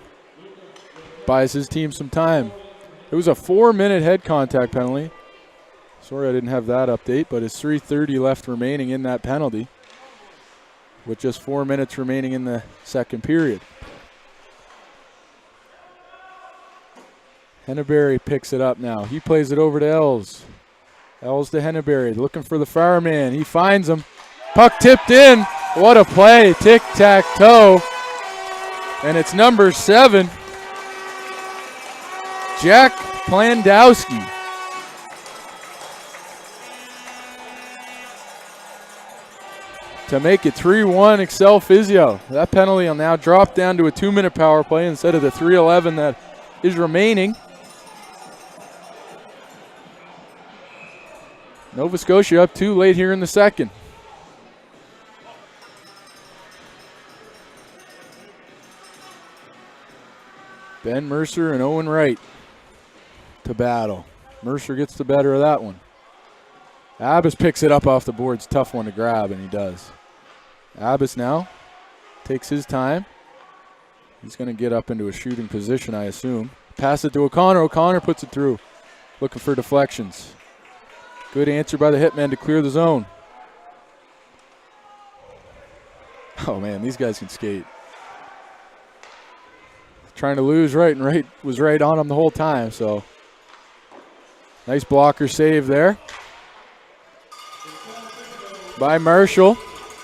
buys his team some time. It was a 4-minute head contact penalty. Sorry I didn't have that update, but it's 3:30 left remaining in that penalty, with just 4 minutes remaining in the second period. Henneberry picks it up now. He plays it over to Els. Els to Henneberry, looking for the fireman. He finds him. Puck tipped in. What a play. Tic-tac-toe. And it's number 7, Jack Plandowski. To make it 3-1 Accel Physio. That penalty will now drop down to a 2-minute power play instead of the 3:11 that is remaining. Nova Scotia up 2 late here in the second. Ben Mercer and Owen Wright to battle. Mercer gets the better of that one. Abbas picks it up off the boards. Tough one to grab, and he does. Abbas now takes his time. He's going to get up into a shooting position, I assume. Pass it to O'Connor. O'Connor puts it through. Looking for deflections. Good answer by the Hitmen to clear the zone. Oh, man, these guys can skate. trying to lose right, and right was right on him the whole time. So nice blocker save there by Marshall.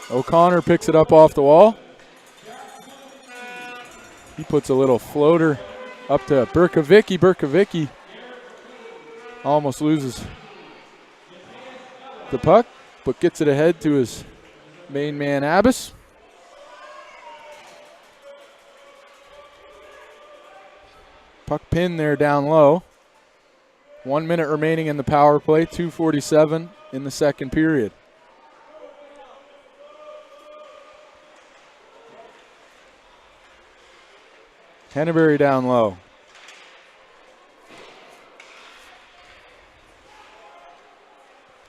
O'Connor picks it up off the wall. He puts a little floater up to Berkovicki. Berkovicki almost loses the puck, but gets it ahead to his main man, Abbas. Puck pin there down low. 1 minute remaining in the power play, 2:47 in the second period. Henneberry down low.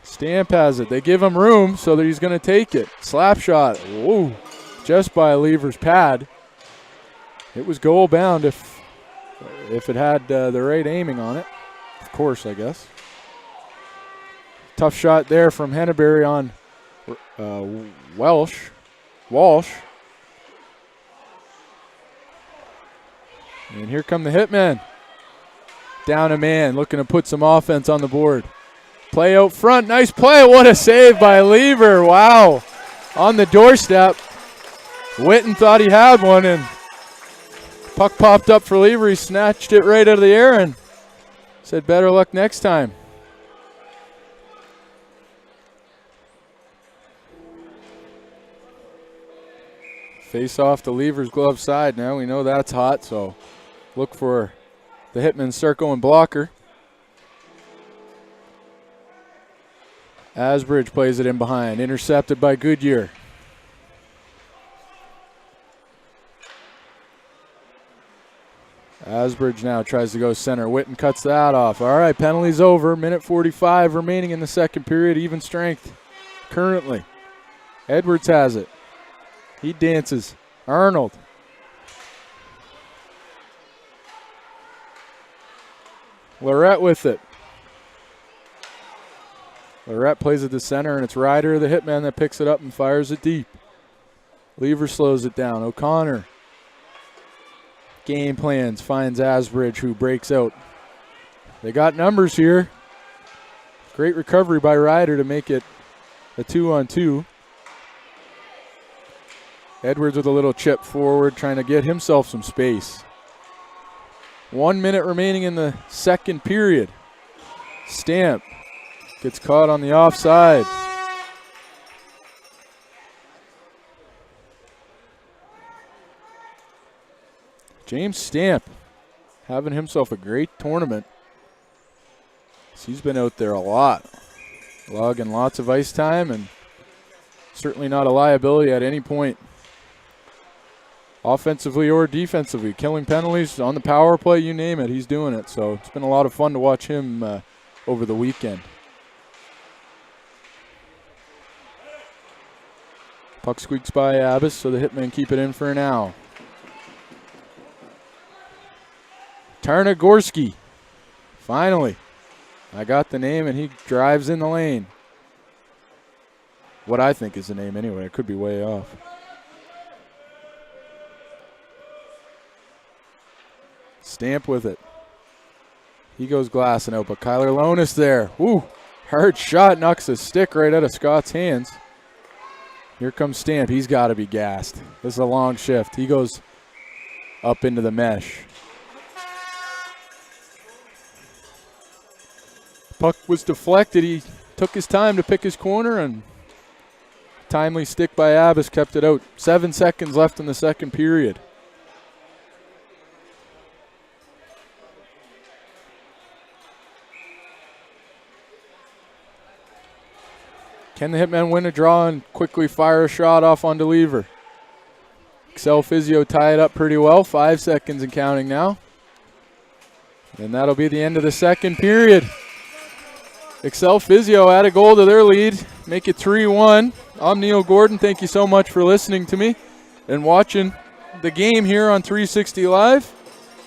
Stamp has it. They give him room, so that he's going to take it. Slap shot. Whoa. Just by Lever's pad. It was goal bound if it had the right aiming on it. Of course, I guess. Tough shot there from Henneberry on Walsh. And here come the Hitmen. Down a man, looking to put some offense on the board. Play out front, nice play. What a save by Lever, wow. On the doorstep. Witten thought he had one, and puck popped up for Lever. He snatched it right out of the air and said better luck next time. Face off to Lever's glove side now. We know that's hot, so look for the Hitman circle and blocker. Asbridge plays it in behind. Intercepted by Goodyear. Asbridge now tries to go center. Witten cuts that off. All right, penalty's over. Minute 45 remaining in the second period. Even strength currently. Edwards has it. He dances. Arnold. Lorette with it. Lorette plays it to center, and it's Ryder, the Hitman, that picks it up and fires it deep. Lever slows it down. O'Connor. Game plans, finds Asbridge, who breaks out. They got numbers here. Great recovery by Ryder to make it a 2-on-2. Edwards with a little chip forward, trying to get himself some space. 1 minute remaining in the second period. Stamp gets caught on the offside. James Stamp having himself a great tournament. He's been out there a lot, logging lots of ice time, and certainly not a liability at any point, offensively or defensively. Killing penalties on the power play, you name it, he's doing it. So it's been a lot of fun to watch him over the weekend. Puck squeaks by Abbas, so the Hitmen keep it in for now. Tarnagorski. Finally. I got the name, and he drives in the lane. What I think is the name anyway. It could be way off. Stamp with it. He goes glassing out, but Kyler Lonis there. Woo! Hard shot, knocks a stick right out of Scott's hands. Here comes Stamp. He's got to be gassed. This is a long shift. He goes up into the mesh. Puck was deflected. He took his time to pick his corner, and timely stick by Abbas kept it out. 7 seconds left in the second period. Can the Hitmen win a draw and quickly fire a shot off onto Lever? Accel Physio tie it up pretty well. 5 seconds and counting now. And that'll be the end of the second period. Accel Physio add a goal to their lead. Make it 3-1. I'm Neil Gordon. Thank you so much for listening to me and watching the game here on 360 Live.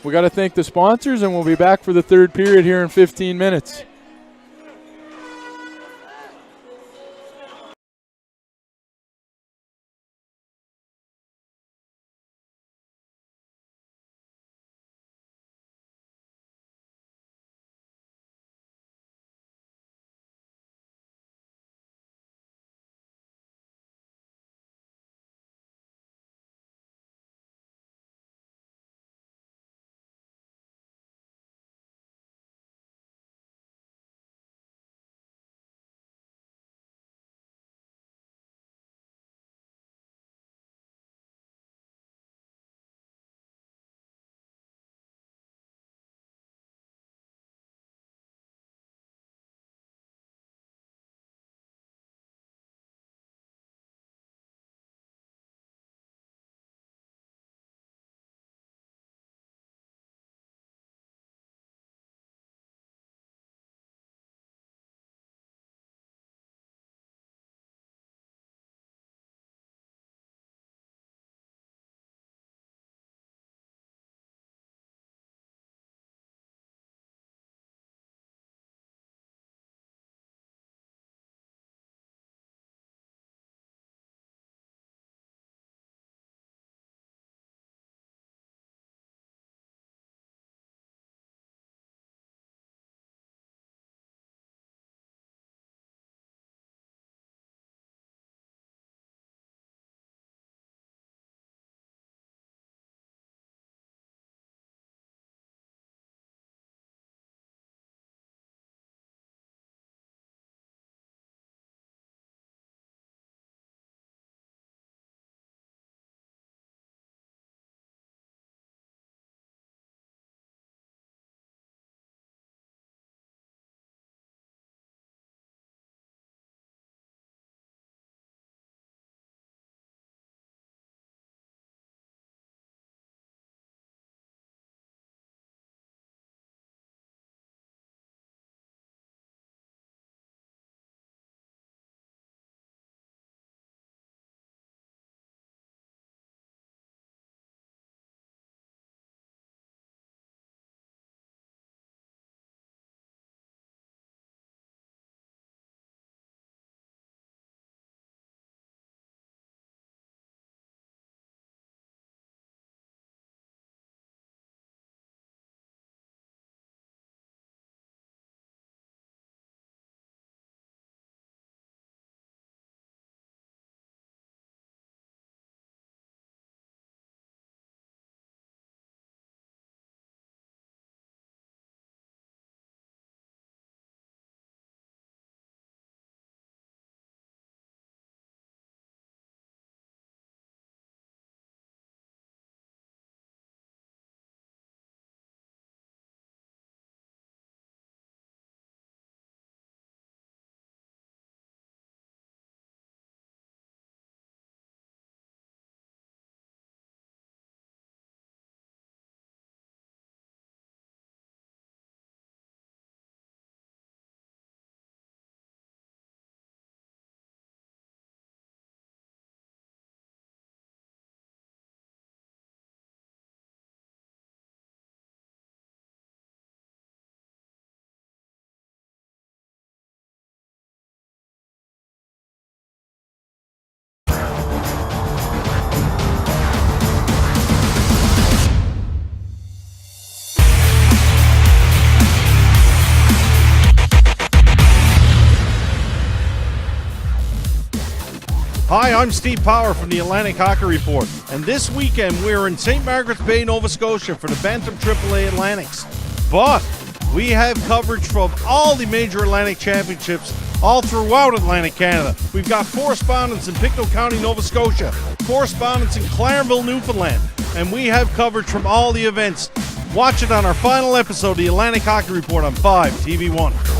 We got to thank the sponsors, and we'll be back for the third period here in 15 minutes. Hi, I'm Steve Power from the Atlantic Hockey Report, and this weekend we're in St. Margaret's Bay, Nova Scotia for the Bantam AAA Atlantics. But we have coverage from all the major Atlantic championships all throughout Atlantic Canada. We've got correspondents in Pictou County, Nova Scotia, correspondents in Clarenville, Newfoundland, and we have coverage from all the events. Watch it on our final episode of the Atlantic Hockey Report on 5 TV1.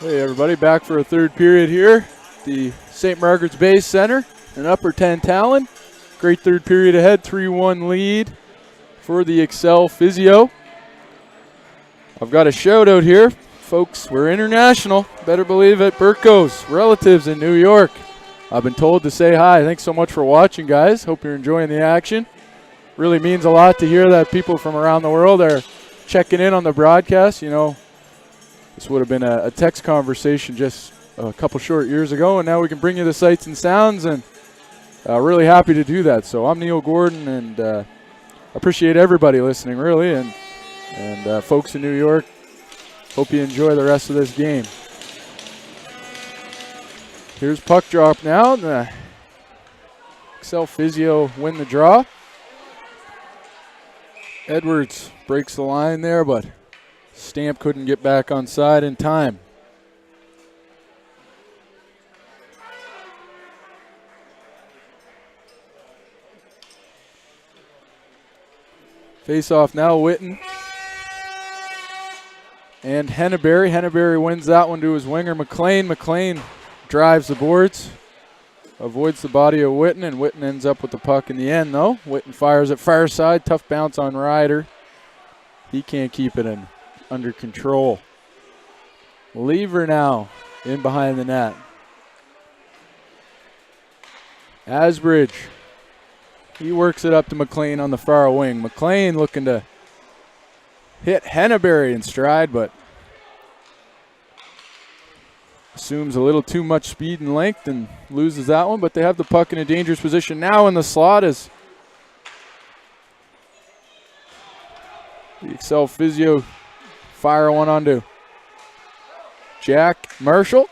Hey everybody, back for a third period here. The St. Margaret's Bay Center in Upper 10 Talon. Great third period ahead, 3-1 lead for the Accel Physio. I've got a shout out here. Folks, we're international. Better believe it. Burko's relatives in New York. I've been told to say hi. Thanks so much for watching, guys. Hope you're enjoying the action. Really means a lot to hear that people from around the world are checking in on the broadcast. You know, this would have been a text conversation just a couple short years ago, and now we can bring you the sights and sounds, and really happy to do that. So I'm Neil Gordon, and appreciate everybody listening, really, and folks in New York, hope you enjoy the rest of this game. Here's puck drop now. The Accel Physio win the draw. Edwards breaks the line there, but Stamp couldn't get back on side in time. Face off now, Witten and Henneberry. Henneberry wins that one to his winger, McLean. McLean drives the boards, avoids the body of Witten, and Witten ends up with the puck in the end, though. Witten fires it far side, tough bounce on Ryder. He can't keep it under control. Lever now in behind the net. Asbridge, he works it up to McLean on the far wing. McLean looking to hit Henneberry in stride, but assumes a little too much speed and length and loses that one, but they have the puck in a dangerous position now in the slot as the Accel Physio fire one onto Jack Marshall.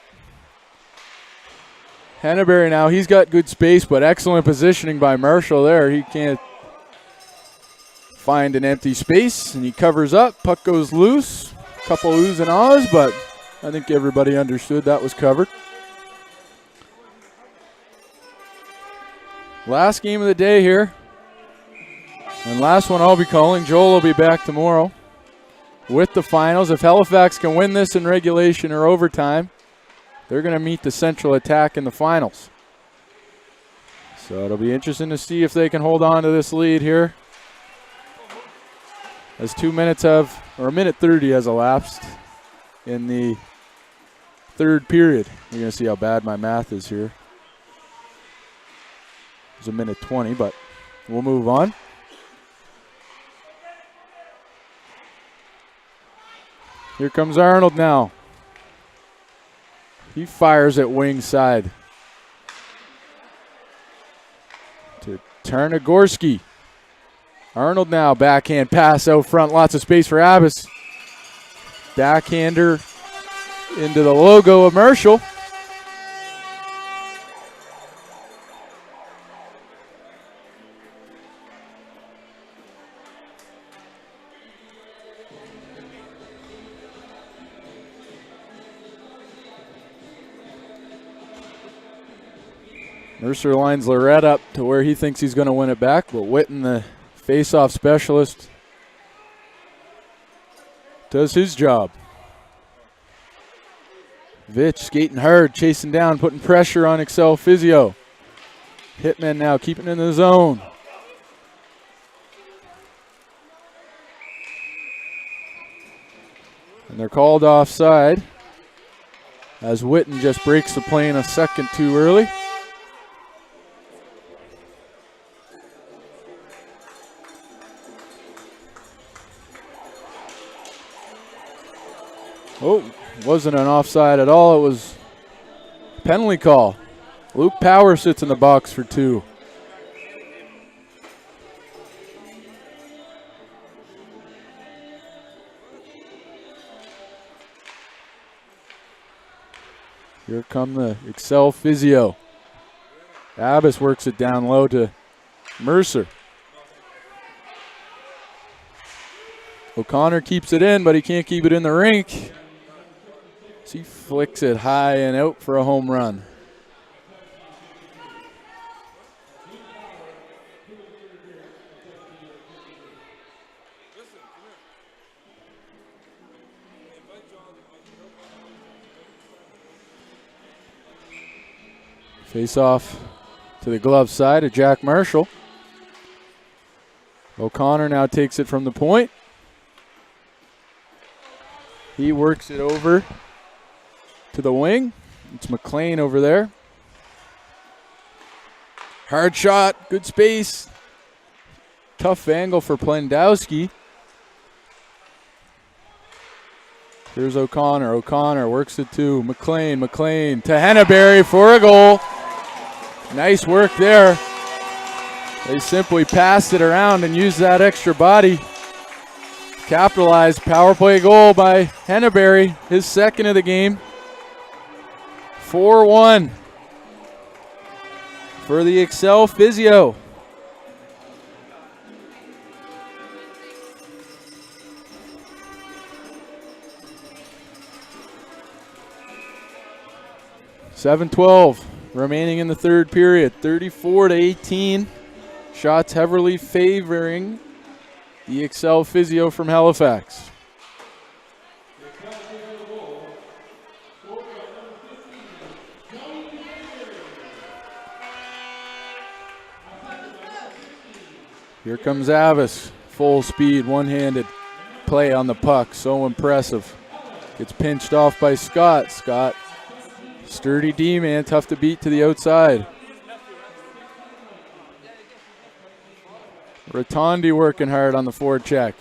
Henneberry now, he's got good space, but excellent positioning by Marshall there. He can't find an empty space, and he covers up. Puck goes loose. Couple oohs and ahs, but I think everybody understood that was covered. Last game of the day here. And last one I'll be calling. Joel will be back tomorrow with the finals. If Halifax can win this in regulation or overtime, they're going to meet the Central Attack in the finals. So it'll be interesting to see if they can hold on to this lead here. As 2 minutes have, or a minute 30 has elapsed in the third period. You're going to see how bad my math is here. It's a minute 20, but we'll move on. Here comes Arnold now. He fires at wing side to Tarnagorski. Arnold now, backhand pass out front, lots of space for Abbas. Backhander into the logo of Marshall. Mercer lines Lorette up to where he thinks he's going to win it back, but Witten, the face-off specialist, does his job. Vitch skating hard, chasing down, putting pressure on Accel Physio. Hitmen now keeping in the zone. And they're called offside as Witten just breaks the plane a second too early. Oh, wasn't an offside at all. It was a penalty call. Luke Power sits in the box for two. Here come the Accel Physio. Abbas works it down low to Mercer. O'Connor keeps it in, but he can't keep it in the rink. So he flicks it high and out for a home run. Face off to the glove side of Jack Marshall. O'Connor now takes it from the point. He works it over to the wing. It's McLean over there. Hard shot, good space. Tough angle for Plendowski. Here's O'Connor. O'Connor works it to McLean. McLean to Henneberry for a goal. Nice work there. They simply passed it around and used that extra body. Capitalized power play goal by Henneberry, his second of the game. 4-1 for the Accel Physio. .7:12 remaining in the third period. 34-18. Shots heavily favoring the Accel Physio from Halifax. Here comes Avis. Full speed, one-handed play on the puck. So impressive. Gets pinched off by Scott. Scott, sturdy D-man, tough to beat to the outside. Rotondi working hard on the forecheck.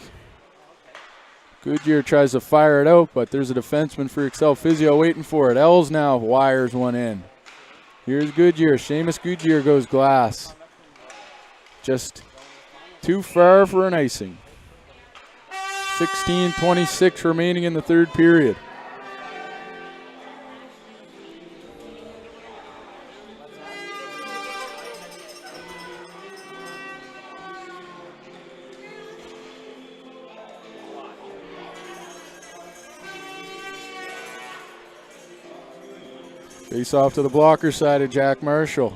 Goodyear tries to fire it out, but there's a defenseman for Accel Physio waiting for it. Els now wires one in. Here's Goodyear. Seamus Goodyear goes glass. Just too far for an icing. 16:26 remaining in the third period. Face off to the blocker side of Jack Marshall.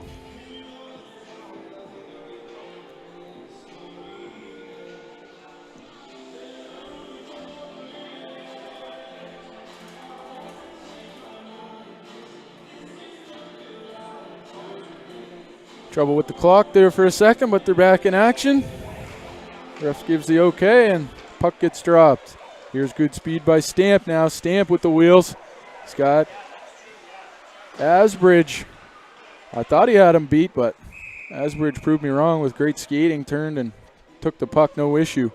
Trouble with the clock there for a second, but they're back in action. Ref gives the okay, and puck gets dropped. Here's good speed by Stamp now. Stamp with the wheels. He's got Asbridge. I thought he had him beat, but Asbridge proved me wrong with great skating. Turned and took the puck, no issue.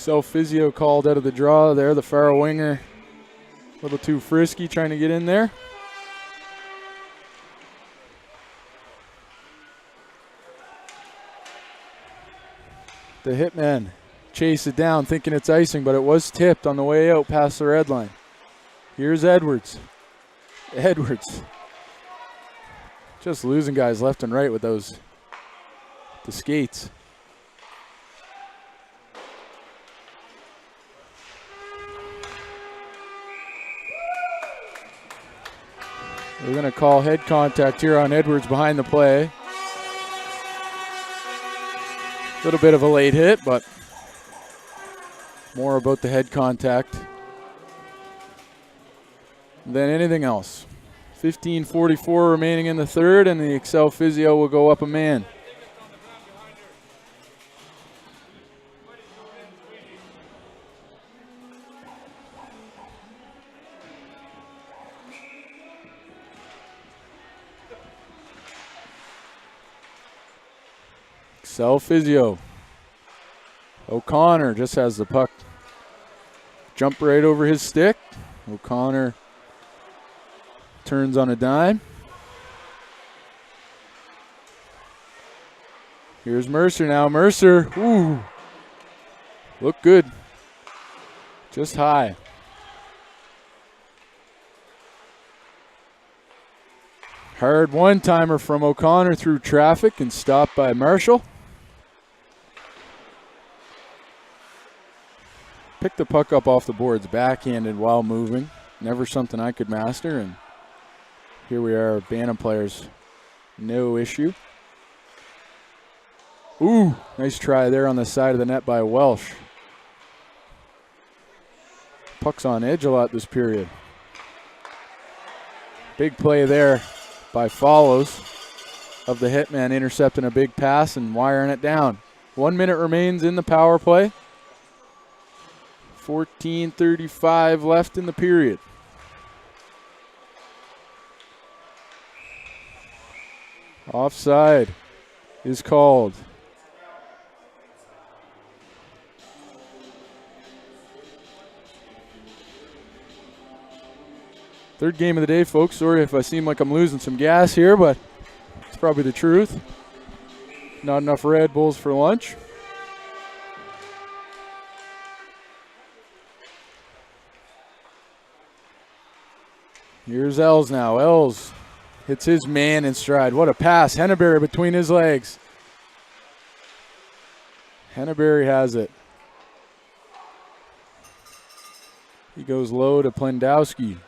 Accel Physio called out of the draw there. The far winger, a little too frisky, trying to get in there. The Hitmen chase it down, thinking it's icing, but it was tipped on the way out past the red line. Here's Edwards. Edwards. Just losing guys left and right with the skates. We're going to call head contact here on Edwards behind the play. A little bit of a late hit, but more about the head contact than anything else. 15:44 remaining in the third, and the Accel Physio will go up a man. Accel Physio. O'Connor just has the puck jump right over his stick. O'Connor turns on a dime. Here's Mercer now. Mercer, ooh, look good. Just high. Hard one-timer from O'Connor through traffic and stopped by Marshall. picked the puck up off the boards backhanded while moving. Never something I could master, and here we are, Bantam players, no issue. Ooh, nice try there on the side of the net by Welsh. Puck's on edge a lot this period. Big play there by Follows of the Hitman, intercepting a big pass and wiring it down. 1 minute remains in the power play. 14:35 left in the period. Offside is called. Third game of the day, folks. Sorry if I seem like I'm losing some gas here, but it's probably the truth. Not enough Red Bulls for lunch. Here's Els now. Els hits his man in stride. What a pass. Henneberry between his legs. Henneberry has it. He goes low to Plendowski.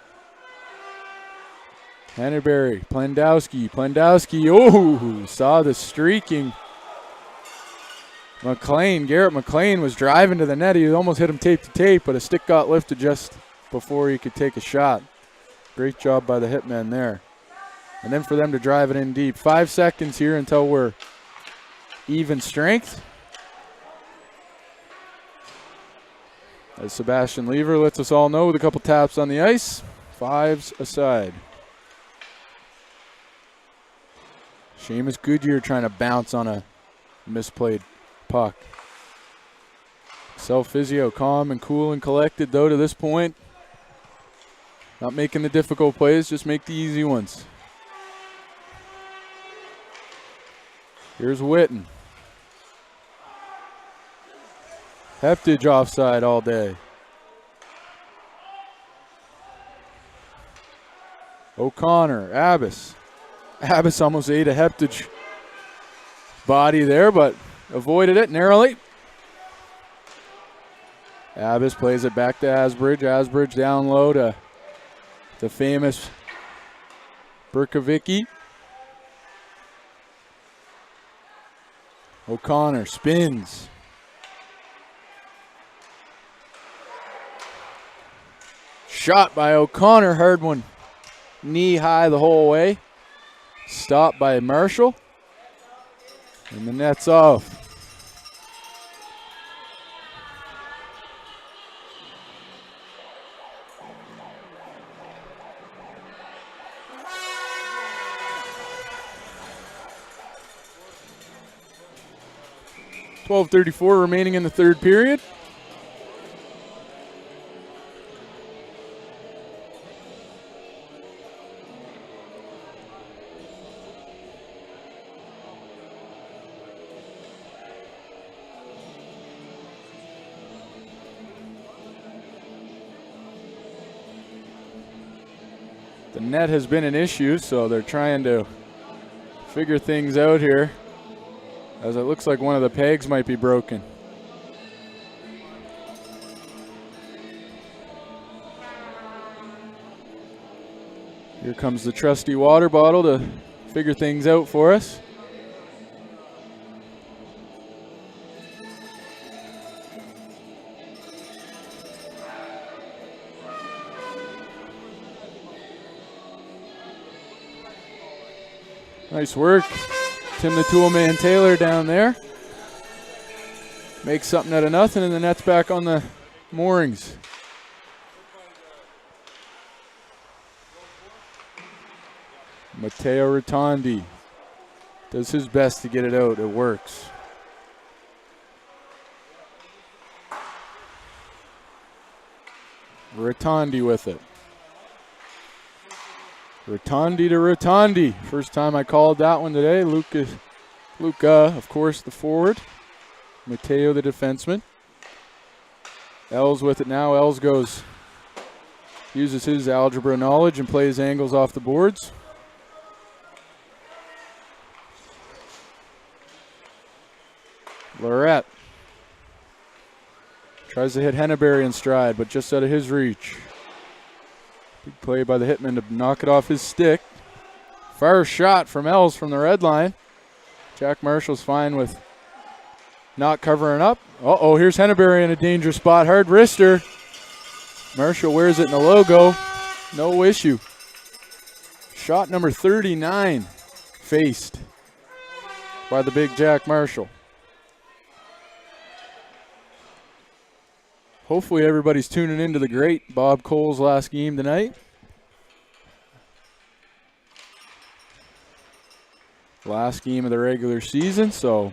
Henneberry, Plendowski. Oh, saw the streaking. Garrett McLean was driving to the net. He almost hit him tape to tape, but a stick got lifted just before he could take a shot. Great job by the Hitmen there. And then for them to drive it in deep. 5 seconds here until we're even strength. As Sebastian Lever lets us all know with a couple taps on the ice. 5's aside. Seamus Goodyear trying to bounce on a misplayed puck. Accel Physio calm and cool and collected though to this point. Not making the difficult plays, just make the easy ones. Here's Witten. Heptage offside all day. O'Connor, Abbas. Abbas almost ate a Heptage body there, but avoided it narrowly. Abbas plays it back to Asbridge. Asbridge down low to the famous Berkovicki. O'Connor spins. Shot by O'Connor, hard one. Knee high the whole way. Stopped by Marshall. And the net's off. .12:34 remaining in the third period. The net has been an issue, so they're trying to figure things out here, as it looks like one of the pegs might be broken. Here comes the trusty water bottle to figure things out for us. Nice work. Tim the Toolman Taylor down there. Makes something out of nothing, and the net's back on the moorings. Matteo Rotondi does his best to get it out. It works. Rotondi with it. Rotondi to Rotondi. First time I called that one today. Luca, of course, the forward. Matteo, the defenseman. Els with it now. Els uses his algebra knowledge and plays angles off the boards. Lorette. Tries to hit Henneberry in stride, but just out of his reach. Big play by the Hitman to knock it off his stick. First shot from Els from the red line. Jack Marshall's fine with not covering up. Uh-oh, here's Henneberry in a dangerous spot. Hard wrister. Marshall wears it in the logo. No issue. Shot number 39 faced by the big Jack Marshall. Hopefully everybody's tuning into the great Bob Cole's last game tonight. Last game of the regular season, so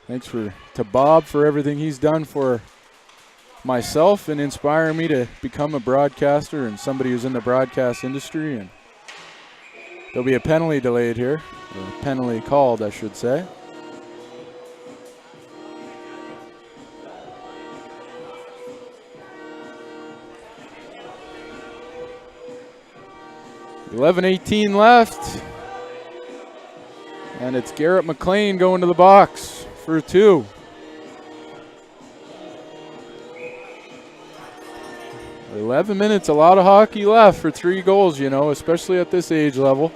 thanks to Bob for everything he's done for myself and inspiring me to become a broadcaster and somebody who's in the broadcast industry. And there'll be a penalty delayed here, or a penalty called, I should say. .11:18 left. And it's Garrett McLean going to the box for 2. .11 minutes, a lot of hockey left for 3 goals, you know, especially at this age level.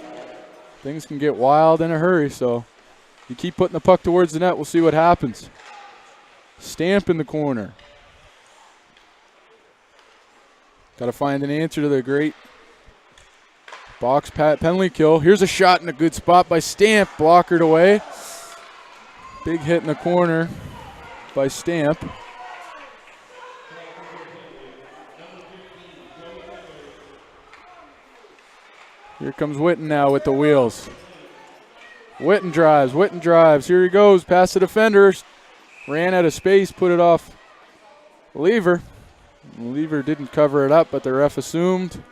Things can get wild in a hurry, so you keep putting the puck towards the net, we'll see what happens. Stamp in the corner. Got to find an answer to the great box penalty kill. Here's a shot in a good spot by Stamp, blockered away. Big hit in the corner by Stamp. Here comes Witten now with the wheels. Witten drives. Here he goes, past the defenders. Ran out of space, put it off Lever. Lever didn't cover it up, but the ref assumed.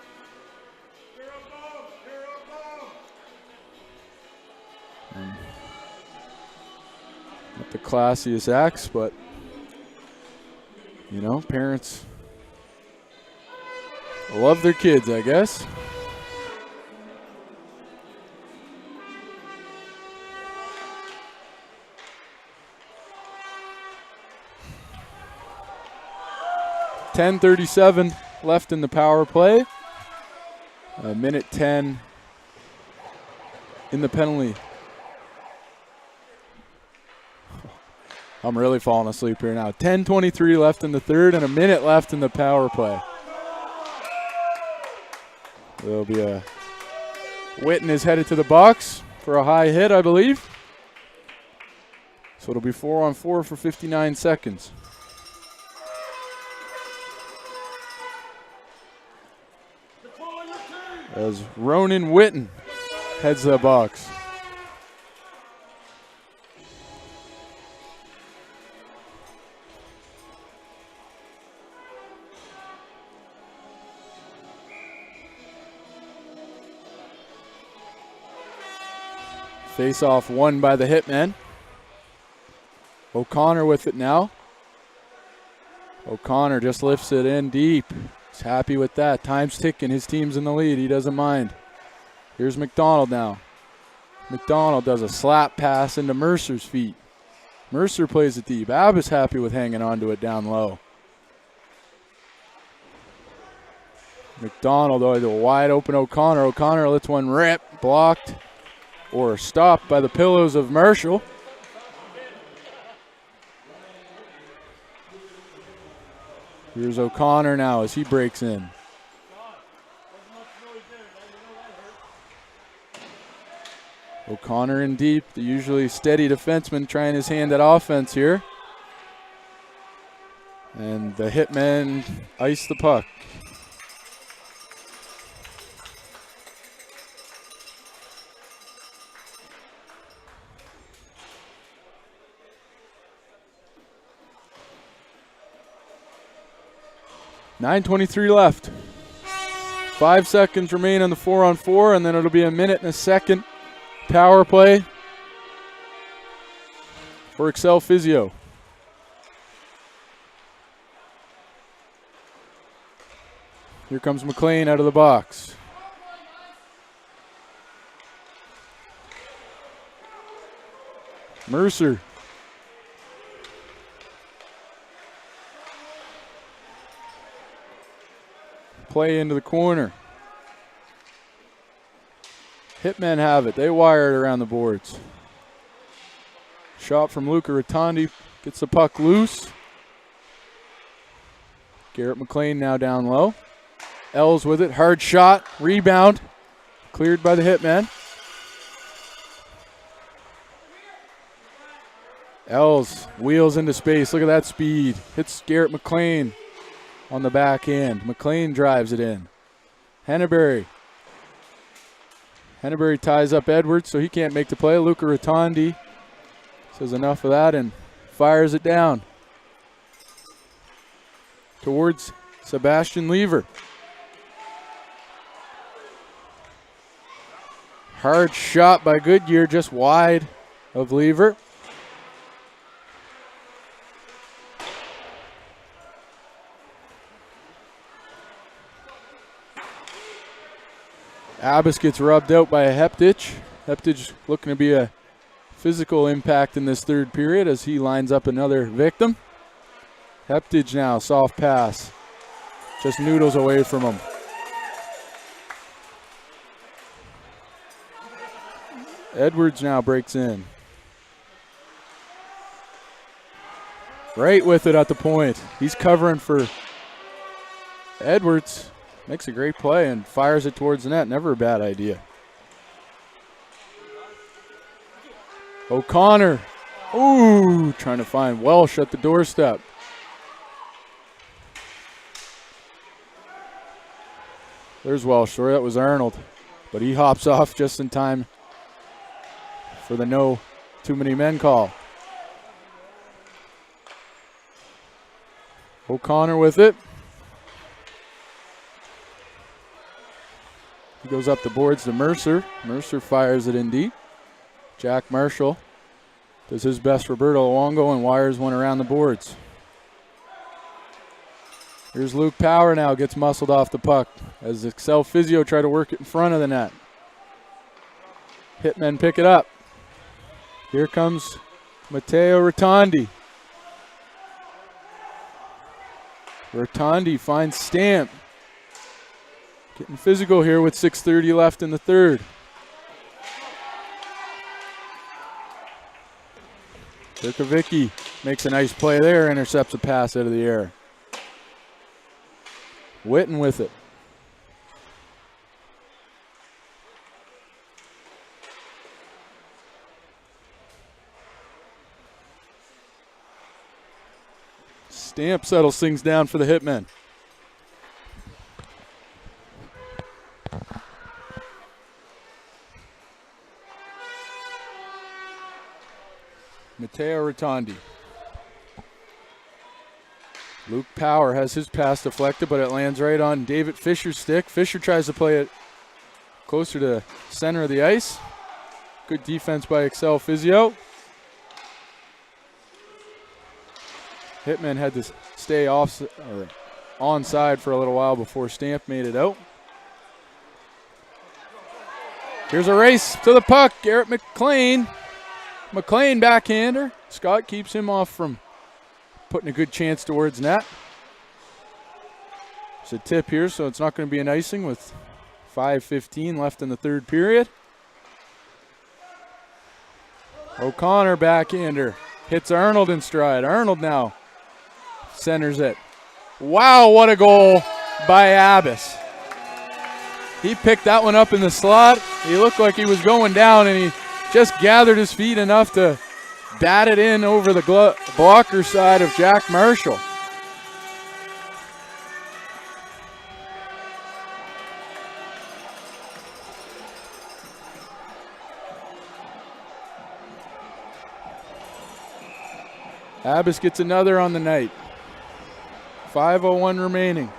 Not the classiest acts, but, you know, parents love their kids, I guess. .10:37 left in the power play. A minute 10 in the penalty. I'm really falling asleep here now. 10:23 left in the third and a minute left in the power play. There'll be a Witten is headed to the box for a high hit, I believe. So it'll be 4-on-4 for 59 seconds. As Ronan Witten heads to the box. Face-off won by the Hitmen. O'Connor with it now. O'Connor just lifts it in deep. He's happy with that. Time's ticking. His team's in the lead. He doesn't mind. Here's McDonald now. McDonald does a slap pass into Mercer's feet. Mercer plays it deep. Abbas happy with hanging on to it down low. McDonald, the wide open O'Connor. O'Connor lets one rip. Blocked or stopped by the pillows of Marshall. Here's O'Connor now as he breaks in. O'Connor in deep, the usually steady defenseman trying his hand at offense here. And the Hitmen ice the puck. .9:23 left. 5 seconds remain on the 4-on-4, and then it'll be a minute and a second power play for Accel Physio. Here comes McLean out of the box. Mercer. play into the corner. Hitmen have it. They wire it around the boards. Shot from Luca Rotondi. Gets the puck loose. Garrett McLean now down low. Els with it. Hard shot. Rebound. Cleared by the Hitmen. Els wheels into space. Look at that speed. Hits Garrett McLean on the back end. McLean drives it in. Henneberry ties up Edwards, so he can't make the play. Luca Rotondi says enough of that and fires it down towards Sebastian Lever. Hard shot by Goodyear, just wide of Lever. Abbas gets rubbed out by a Heptich. Heptich looking to be a physical impact in this third period as he lines up another victim. Heptich now, soft pass. Just noodles away from him. Edwards now breaks in. Right with it at the point. He's covering for Edwards. Makes a great play and fires it towards the net. Never a bad idea. O'Connor. Ooh, trying to find Welsh at the doorstep. There's Welsh. Sorry, that was Arnold. But he hops off just in time for the no too many men call. O'Connor with it. He goes up the boards to Mercer. Mercer fires it in deep. Jack Marshall does his best Roberto Luongo and wires one around the boards. Here's Luke Power now, gets muscled off the puck as Accel Physio try to work it in front of the net. Hitmen pick it up. Here comes Matteo Rotondi. Rotondi finds Stamp. Getting physical here with 6:30 left in the third. Turkovicki makes a nice play there, intercepts a pass out of the air. Witten with it. Stamp settles things down for the Hitmen. Matteo Rotondi. Luke Power has his pass deflected, but it lands right on David Fisher's stick. Fisher tries to play it closer to the center of the ice. Good defense by Accel Physio. Hitman had to stay onside for a little while before Stamp made it out. Here's a race to the puck. Garrett McLean. McLean backhander. Scott keeps him off from putting a good chance towards net. It's a tip here, so it's not going to be an icing with 5:15 left in the third period. O'Connor backhander. Hits Arnold in stride. Arnold now centers it. Wow, what a goal by Abbas. He picked that one up in the slot. He looked like he was going down, and he just gathered his feet enough to bat it in over the blocker side of Jack Marshall. Abbas gets another on the night. 5:01 remaining.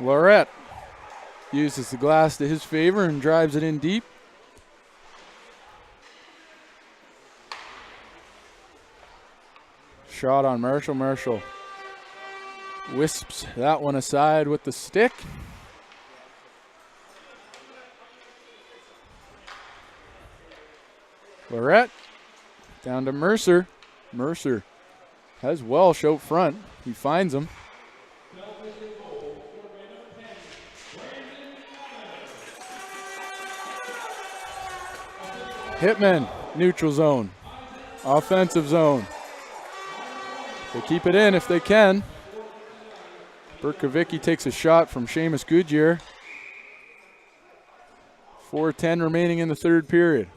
Lorette uses the glass to his favor and drives it in deep. Shot on Marshall. Marshall wisps that one aside with the stick. Lorette down to Mercer. Mercer has Welsh out front. He finds him. Hitmen, neutral zone. Offensive zone. They keep it in if they can. Berkovicki takes a shot from Seamus Goodyear. 4:10 remaining in the third period.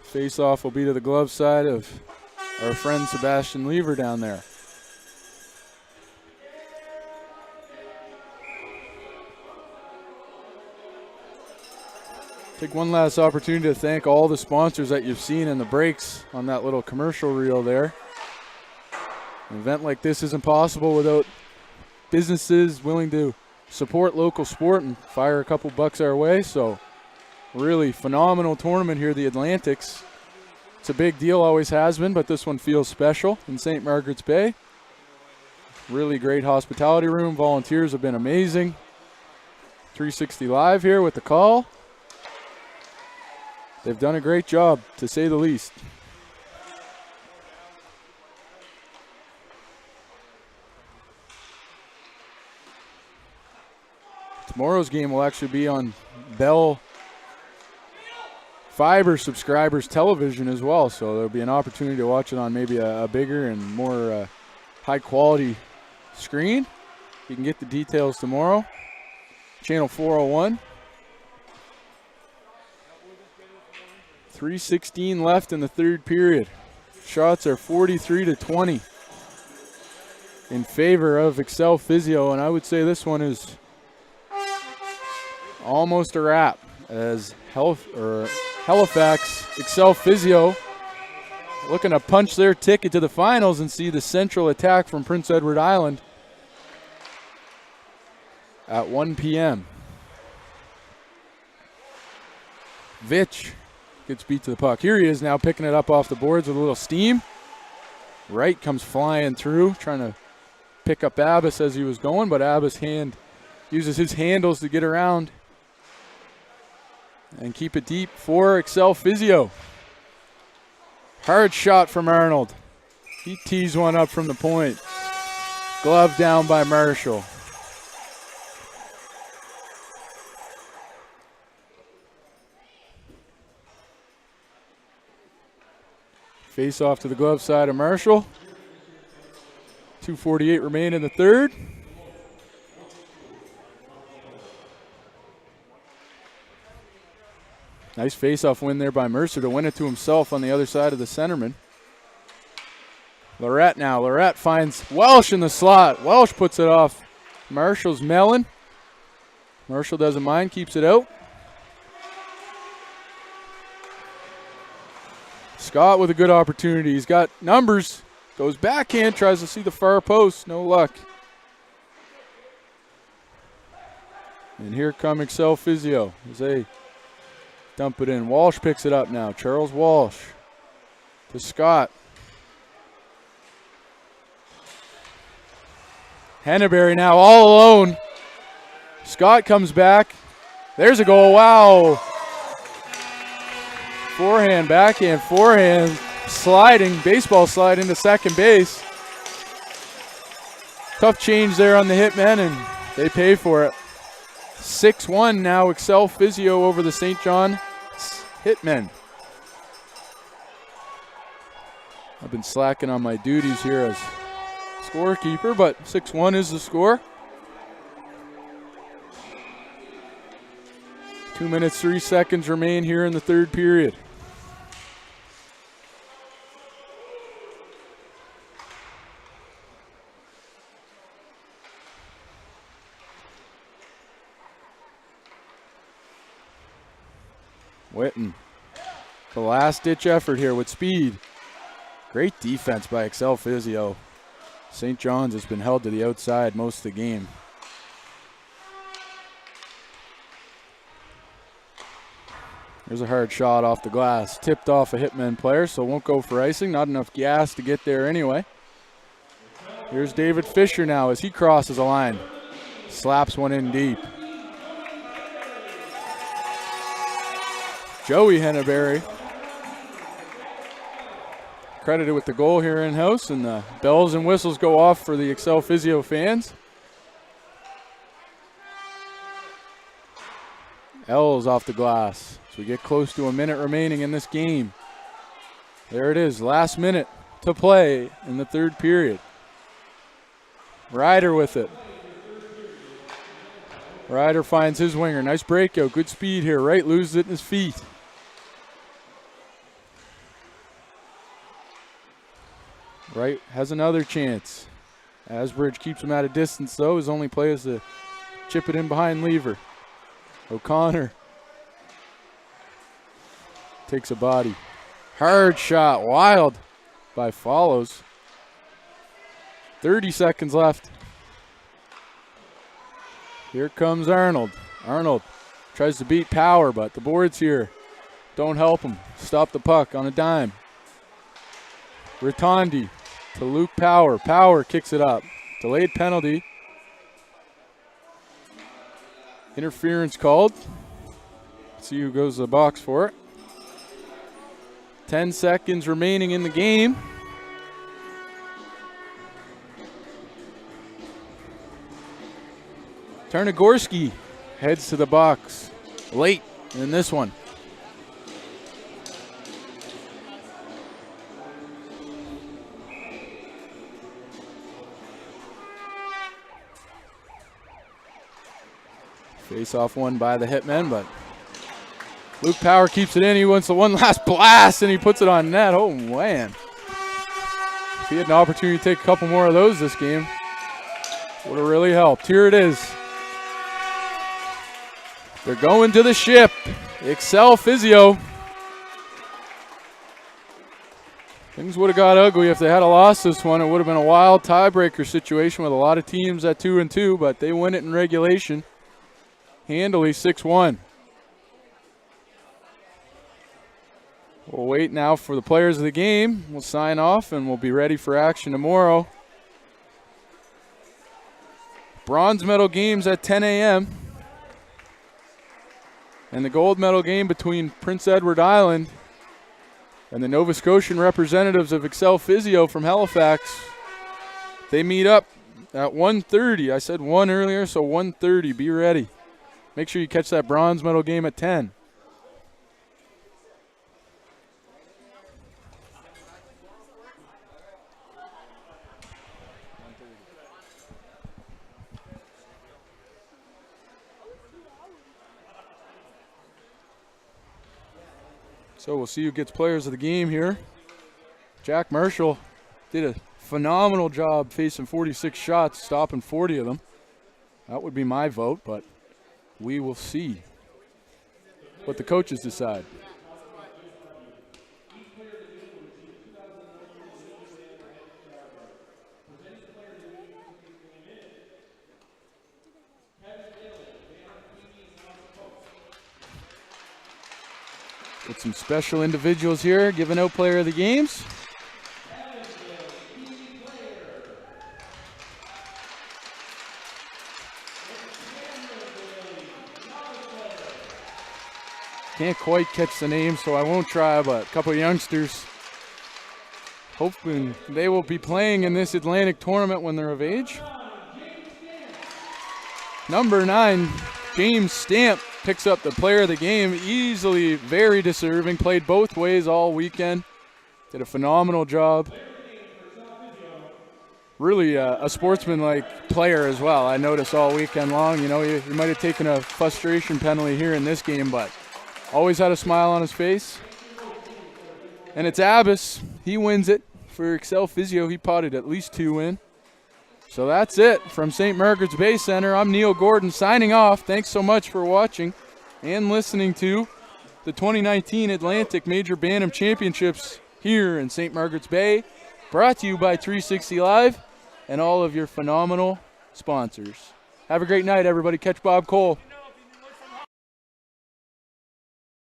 Face-off will be to the glove side of our friend Sebastian Lever down there. Take one last opportunity to thank all the sponsors that you've seen in the breaks on that little commercial reel there. An event like this isn't possible without businesses willing to support local sport and fire a couple bucks our way. So really phenomenal tournament here, the Atlantics. It's a big deal, always has been, but this one feels special in St. Margaret's Bay. Really great hospitality room. Volunteers have been amazing. 360 Live here with the call. They've done a great job, to say the least. Tomorrow's game will actually be on Bell Fiber subscribers television as well, so there'll be an opportunity to watch it on maybe a bigger and more high quality screen. You can get the details tomorrow. Channel 401. 3:16 left in the third period. Shots are 43-20 in favor of Accel Physio, and I would say this one is almost a wrap, as Halifax Accel Physio looking to punch their ticket to the finals and see the central attack from Prince Edward Island at 1 p.m. Vitch gets beat to the puck. Here he is now, picking it up off the boards with a little steam. Wright comes flying through, trying to pick up Abbas as he was going, but Abbas uses his handles to get around and keep it deep for Accel Physio. Hard shot from Arnold. He tees one up from the point. Glove down by Marshall. Face off to the glove side of Marshall. 2:48 remain in the third. Nice face-off win there by Mercer to win it to himself on the other side of the centerman. Lorette now. Lorette finds Welsh in the slot. Welsh puts it off Marshall's melon. Marshall doesn't mind, keeps it out. Scott with a good opportunity. He's got numbers. Goes backhand, tries to see the far post. No luck. And here come Accel Physio as they dump it in. Walsh picks it up now. Charles Walsh to Scott. Henneberry now all alone. Scott comes back. There's a goal. Wow. Forehand, backhand, forehand, sliding, baseball slide into second base. Tough change there on the Hitmen, and they pay for it. 6-1 now, Accel Physio over the St. John Hitmen. I've been slacking on my duties here as scorekeeper, but 6-1 is the score. 2 minutes, 3 seconds remain here in the third period. Witten, the last-ditch effort here with speed. Great defense by Accel Physio. St. John's has been held to the outside most of the game. There's a hard shot off the glass. Tipped off a Hitman player, so won't go for icing. Not enough gas to get there anyway. Here's David Fisher now as he crosses a line. Slaps one in deep. Joey Henneberry. Credited with the goal here in-house, and the bells and whistles go off for the Accel Physio fans. L's off the glass. So we get close to a minute remaining in this game. There it is, last minute to play in the third period. Ryder with it. Ryder finds his winger. Nice breakout, good speed here. Wright loses it in his feet. Wright has another chance. Asbridge keeps him at a distance though. His only play is to chip it in behind Lever. O'Connor takes a body. Hard shot, wild by Follows. 30 seconds left. Here comes Arnold. Arnold tries to beat Power, but the boards here don't help him. Stop the puck on a dime. Rotondi to Luke Power. Power kicks it up. Delayed penalty. Interference called. See who goes to the box for it. 10 seconds remaining in the game. Turnagorski heads to the box late in this one. Face-off won by the Hitmen, but Luke Power keeps it in. He wants the one last blast, and he puts it on net. Oh, man. If he had an opportunity to take a couple more of those this game, would have really helped. Here it is. They're going to the ship. Accel Physio. Things would have got ugly if they had lost this one. It would have been a wild tiebreaker situation with a lot of teams at 2-2, but they win it in regulation. Handily 6-1. We'll wait now for the players of the game. We'll sign off and we'll be ready for action tomorrow. Bronze medal games at 10 a.m. And the gold medal game between Prince Edward Island and the Nova Scotian representatives of Accel Physio from Halifax. They meet up at 1:30. I said 1 earlier, so 1:30. Be ready. Make sure you catch that bronze medal game at 10. So we'll see who gets players of the game here. Jack Marshall did a phenomenal job facing 46 shots, stopping 40 of them. That would be my vote, but we will see what the coaches decide. With some special individuals here giving out player of the games. Can't quite catch the name, so I won't try, but a couple of youngsters hoping they will be playing in this Atlantic tournament when they're of age. Number 9, James Stamp, picks up the player of the game. Easily very deserving. Played both ways all weekend. Did a phenomenal job. Really a sportsman-like player as well. I noticed all weekend long. You know, he might have taken a frustration penalty here in this game, but always had a smile on his face. And it's Abbas. He wins it for Accel Physio. He potted at least 2 in. So that's it from St. Margaret's Bay Center. I'm Neil Gordon signing off. Thanks so much for watching and listening to the 2019 Atlantic Major Bantam Championships here in St. Margaret's Bay. Brought to you by 360 Live and all of your phenomenal sponsors. Have a great night, everybody. Catch Bob Cole.